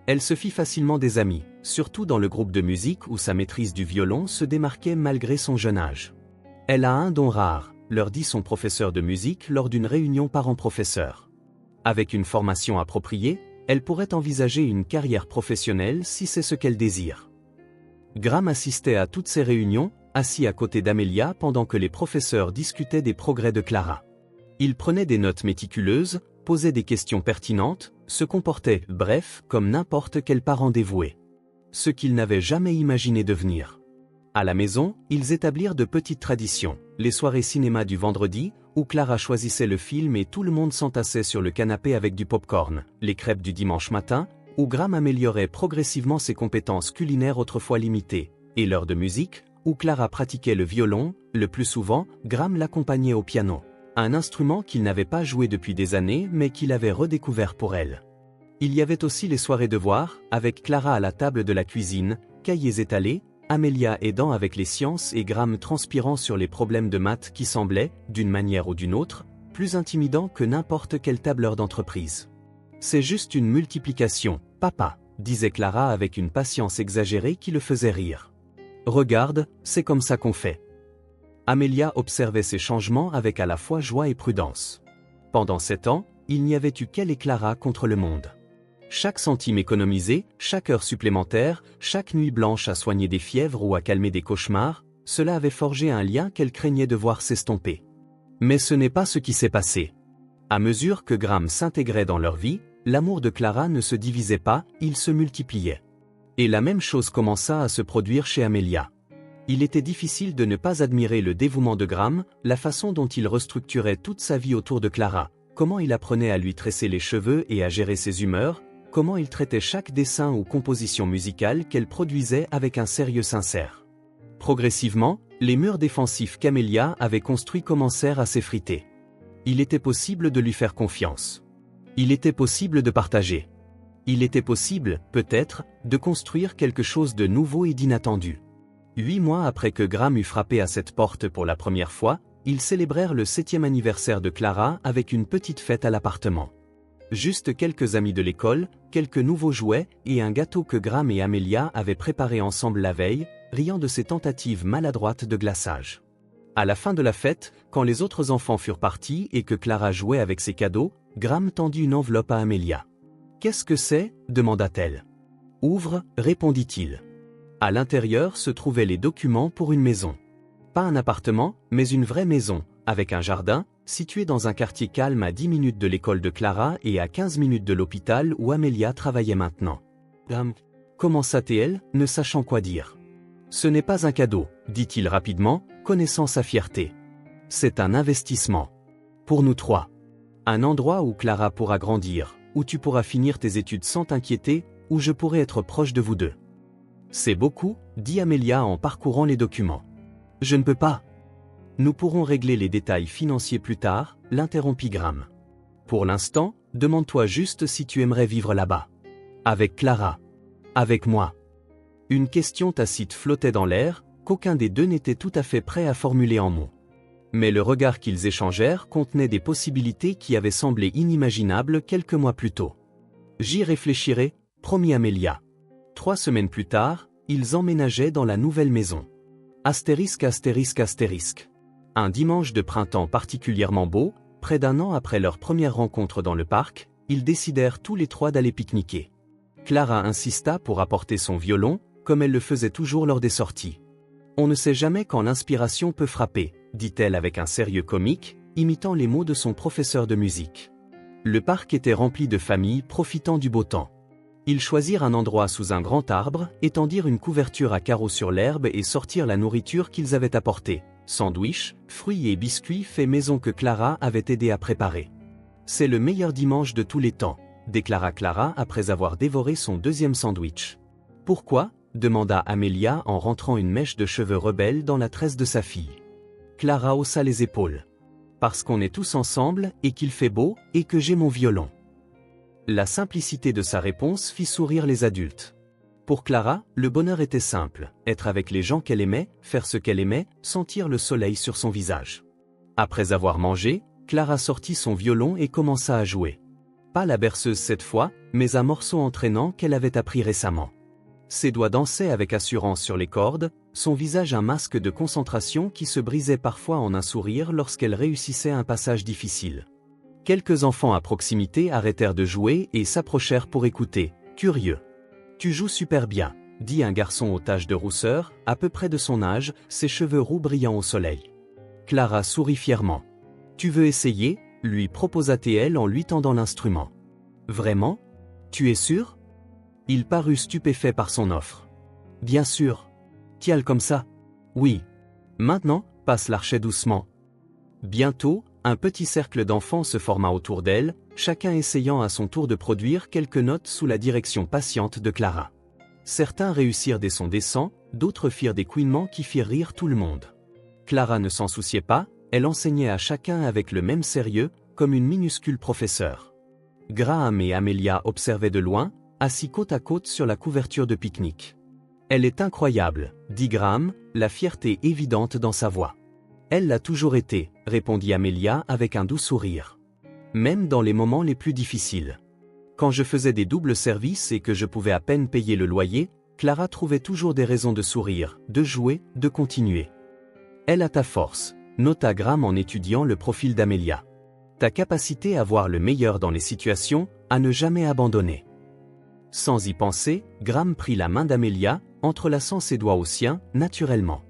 Elle se fit facilement des amis, surtout dans le groupe de musique où sa maîtrise du violon se démarquait malgré son jeune âge. Elle a un don rare, leur dit son professeur de musique lors d'une réunion parents-professeurs. Avec une formation appropriée, elle pourrait envisager une carrière professionnelle si c'est ce qu'elle désire. Graham assistait à toutes ces réunions, assis à côté d'Amelia pendant que les professeurs discutaient des progrès de Clara. Il prenait des notes méticuleuses, posait des questions pertinentes, se comportait, bref, comme n'importe quel parent dévoué. Ce qu'il n'avait jamais imaginé devenir. À la maison, ils établirent de petites traditions, les soirées cinéma du vendredi, où Clara choisissait le film et tout le monde s'entassait sur le canapé avec du popcorn, les crêpes du dimanche matin, où Graham améliorait progressivement ses compétences culinaires autrefois limitées, et l'heure de musique, où Clara pratiquait le violon, le plus souvent, Graham l'accompagnait au piano, un instrument qu'il n'avait pas joué depuis des années mais qu'il avait redécouvert pour elle. Il y avait aussi les soirées devoirs, avec Clara à la table de la cuisine, cahiers étalés, Amelia aidant avec les sciences et Graham transpirant sur les problèmes de maths qui semblaient, d'une manière ou d'une autre, plus intimidants que n'importe quel tableur d'entreprise. « C'est juste une multiplication, papa », disait Clara avec une patience exagérée qui le faisait rire. « Regarde, c'est comme ça qu'on fait. » Amelia observait ces changements avec à la fois joie et prudence. Pendant 7 ans, il n'y avait eu qu'elle et Clara contre le monde. Chaque centime économisé, chaque heure supplémentaire, chaque nuit blanche à soigner des fièvres ou à calmer des cauchemars, cela avait forgé un lien qu'elle craignait de voir s'estomper. Mais ce n'est pas ce qui s'est passé. À mesure que Graham s'intégrait dans leur vie, l'amour de Clara ne se divisait pas, il se multipliait. Et la même chose commença à se produire chez Amelia. Il était difficile de ne pas admirer le dévouement de Graham, la façon dont il restructurait toute sa vie autour de Clara, comment il apprenait à lui tresser les cheveux et à gérer ses humeurs, comment il traitait chaque dessin ou composition musicale qu'elle produisait avec un sérieux sincère. Progressivement, les murs défensifs qu'Amelia avait construits commencèrent à s'effriter. Il était possible de lui faire confiance. Il était possible de partager. Il était possible, peut-être, de construire quelque chose de nouveau et d'inattendu. 8 mois après que Graham eut frappé à cette porte pour la première fois, ils célébrèrent le 7e anniversaire de Clara avec une petite fête à l'appartement. Juste quelques amis de l'école, quelques nouveaux jouets et un gâteau que Graham et Amelia avaient préparé ensemble la veille, riant de ses tentatives maladroites de glaçage. À la fin de la fête, quand les autres enfants furent partis et que Clara jouait avec ses cadeaux, Graham tendit une enveloppe à Amelia. « Qu'est-ce que c'est » demanda-t-elle. « Ouvre » répondit-il. À l'intérieur se trouvaient les documents pour une maison. Pas un appartement, mais une vraie maison, avec un jardin, situé dans un quartier calme à 10 minutes de l'école de Clara et à 15 minutes de l'hôpital où Amelia travaillait maintenant. Graham commença-t-elle, ne sachant quoi dire. « Ce n'est pas un cadeau, dit-il rapidement, connaissant sa fierté. C'est un investissement. Pour nous trois. Un endroit où Clara pourra grandir, où tu pourras finir tes études sans t'inquiéter, où je pourrai être proche de vous deux. » C'est beaucoup, dit Amelia en parcourant les documents. Je ne peux pas. Nous pourrons régler les détails financiers plus tard, l'interrompit Graham. Pour l'instant, demande-toi juste si tu aimerais vivre là-bas. Avec Clara. Avec moi. Une question tacite flottait dans l'air, qu'aucun des deux n'était tout à fait prêt à formuler en mots. Mais le regard qu'ils échangèrent contenait des possibilités qui avaient semblé inimaginables quelques mois plus tôt. J'y réfléchirai, promit Amelia. 3 semaines plus tard, ils emménageaient dans la nouvelle maison. Astérisque astérisque astérisque. Un dimanche de printemps particulièrement beau, près d'un an après leur première rencontre dans le parc, ils décidèrent tous les trois d'aller pique-niquer. Clara insista pour apporter son violon, comme elle le faisait toujours lors des sorties. On ne sait jamais quand l'inspiration peut frapper, dit-elle avec un sérieux comique, imitant les mots de son professeur de musique. Le parc était rempli de familles profitant du beau temps. Ils choisirent un endroit sous un grand arbre, étendirent une couverture à carreaux sur l'herbe et sortirent la nourriture qu'ils avaient apportée, sandwichs, fruits et biscuits faits maison que Clara avait aidé à préparer. « C'est le meilleur dimanche de tous les temps », déclara Clara après avoir dévoré son 2e sandwich. « Pourquoi » demanda Amelia en rentrant une mèche de cheveux rebelles dans la tresse de sa fille. Clara haussa les épaules. « Parce qu'on est tous ensemble, et qu'il fait beau, et que j'ai mon violon. » La simplicité de sa réponse fit sourire les adultes. Pour Clara, le bonheur était simple, être avec les gens qu'elle aimait, faire ce qu'elle aimait, sentir le soleil sur son visage. Après avoir mangé, Clara sortit son violon et commença à jouer. Pas la berceuse cette fois, mais un morceau entraînant qu'elle avait appris récemment. Ses doigts dansaient avec assurance sur les cordes, son visage un masque de concentration qui se brisait parfois en un sourire lorsqu'elle réussissait un passage difficile. Quelques enfants à proximité arrêtèrent de jouer et s'approchèrent pour écouter, curieux. « Tu joues super bien », dit un garçon aux taches de rousseur, à peu près de son âge, ses cheveux roux brillant au soleil. Clara sourit fièrement. « Tu veux essayer » lui proposa-t-elle en lui tendant l'instrument. « Vraiment ? Tu es sûr ?» Il parut stupéfait par son offre. « Bien sûr. Tiens-le comme ça. »« Oui. Maintenant, passe l'archet doucement. » Bientôt, un petit cercle d'enfants se forma autour d'elle, chacun essayant à son tour de produire quelques notes sous la direction patiente de Clara. Certains réussirent des sons décents, d'autres firent des couinements qui firent rire tout le monde. Clara ne s'en souciait pas, elle enseignait à chacun avec le même sérieux, comme une minuscule professeure. Graham et Amelia observaient de loin, assis côte à côte sur la couverture de pique-nique. « Elle est incroyable, » dit Graham, la fierté évidente dans sa voix. « Elle l'a toujours été, » répondit Amelia avec un doux sourire. « Même dans les moments les plus difficiles. Quand je faisais des doubles services et que je pouvais à peine payer le loyer, Clara trouvait toujours des raisons de sourire, de jouer, de continuer. Elle a ta force, » nota Graham en étudiant le profil d'Amelia. « Ta capacité à voir le meilleur dans les situations, à ne jamais abandonner. » Sans y penser, Graham prit la main d'Amelia, entrelaçant ses doigts aux siens, naturellement.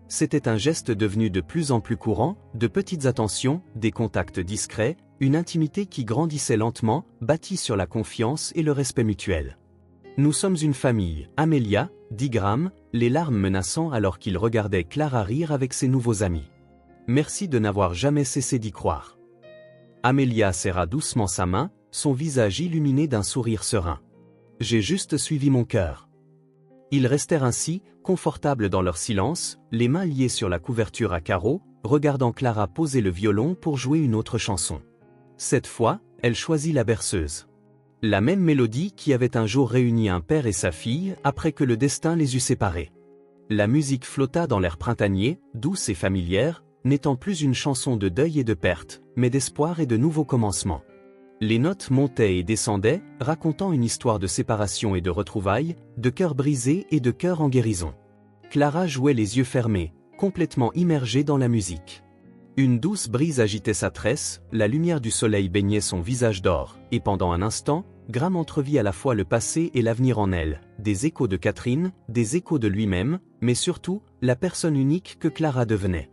C'était un geste devenu de plus en plus courant, de petites attentions, des contacts discrets, une intimité qui grandissait lentement, bâtie sur la confiance et le respect mutuel. Nous sommes une famille, Amelia, dit Graham, les larmes menaçant alors qu'il regardait Clara rire avec ses nouveaux amis. Merci de n'avoir jamais cessé d'y croire. Amelia serra doucement sa main, son visage illuminé d'un sourire serein. J'ai juste suivi mon cœur. Ils restèrent ainsi, confortables dans leur silence, les mains liées sur la couverture à carreaux, regardant Clara poser le violon pour jouer une autre chanson. Cette fois, elle choisit la berceuse. La même mélodie qui avait un jour réuni un père et sa fille après que le destin les eût séparés. La musique flotta dans l'air printanier, douce et familière, n'étant plus une chanson de deuil et de perte, mais d'espoir et de nouveaux commencements. Les notes montaient et descendaient, racontant une histoire de séparation et de retrouvailles, de cœurs brisés et de cœurs en guérison. Clara jouait les yeux fermés, complètement immergée dans la musique. Une douce brise agitait sa tresse, la lumière du soleil baignait son visage d'or, et pendant un instant, Graham entrevit à la fois le passé et l'avenir en elle, des échos de Catherine, des échos de lui-même, mais surtout, la personne unique que Clara devenait.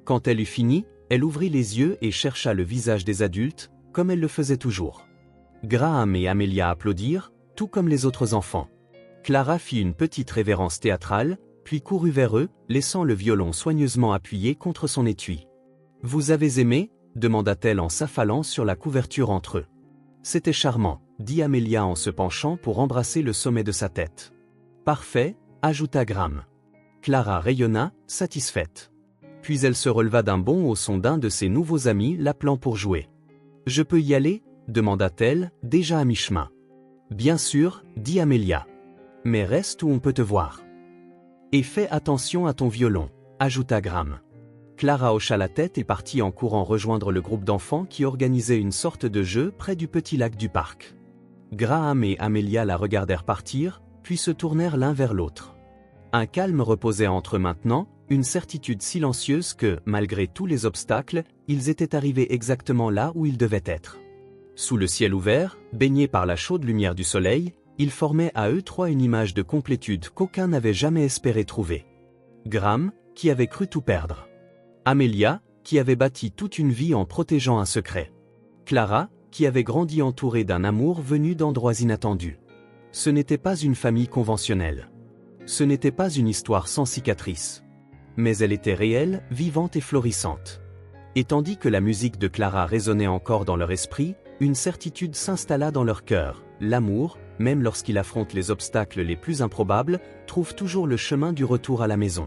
Quand elle eut fini, elle ouvrit les yeux et chercha le visage des adultes, comme elle le faisait toujours. Graham et Amelia applaudirent, tout comme les autres enfants. Clara fit une petite révérence théâtrale, puis courut vers eux, laissant le violon soigneusement appuyé contre son étui. « Vous avez aimé » demanda-t-elle en s'affalant sur la couverture entre eux. « C'était charmant » dit Amelia en se penchant pour embrasser le sommet de sa tête. « Parfait » ajouta Graham. Clara rayonna, satisfaite. Puis elle se releva d'un bond au son d'un de ses nouveaux amis l'appelant pour jouer. « Je peux y aller » demanda-t-elle, déjà à mi-chemin. « Bien sûr » dit Amelia. « Mais reste où on peut te voir. »« Et fais attention à ton violon » ajouta Graham. Clara hocha la tête et partit en courant rejoindre le groupe d'enfants qui organisait une sorte de jeu près du petit lac du parc. Graham et Amelia la regardèrent partir, puis se tournèrent l'un vers l'autre. Un calme reposait entre eux maintenant, une certitude silencieuse que, malgré tous les obstacles, ils étaient arrivés exactement là où ils devaient être. Sous le ciel ouvert, baignés par la chaude lumière du soleil, ils formaient à eux trois une image de complétude qu'aucun n'avait jamais espéré trouver. Graham, qui avait cru tout perdre. Amelia, qui avait bâti toute une vie en protégeant un secret. Clara, qui avait grandi entourée d'un amour venu d'endroits inattendus. Ce n'était pas une famille conventionnelle. Ce n'était pas une histoire sans cicatrices. Mais elle était réelle, vivante et florissante. Et tandis que la musique de Clara résonnait encore dans leur esprit, une certitude s'installa dans leur cœur. L'amour, même lorsqu'il affronte les obstacles les plus improbables, trouve toujours le chemin du retour à la maison.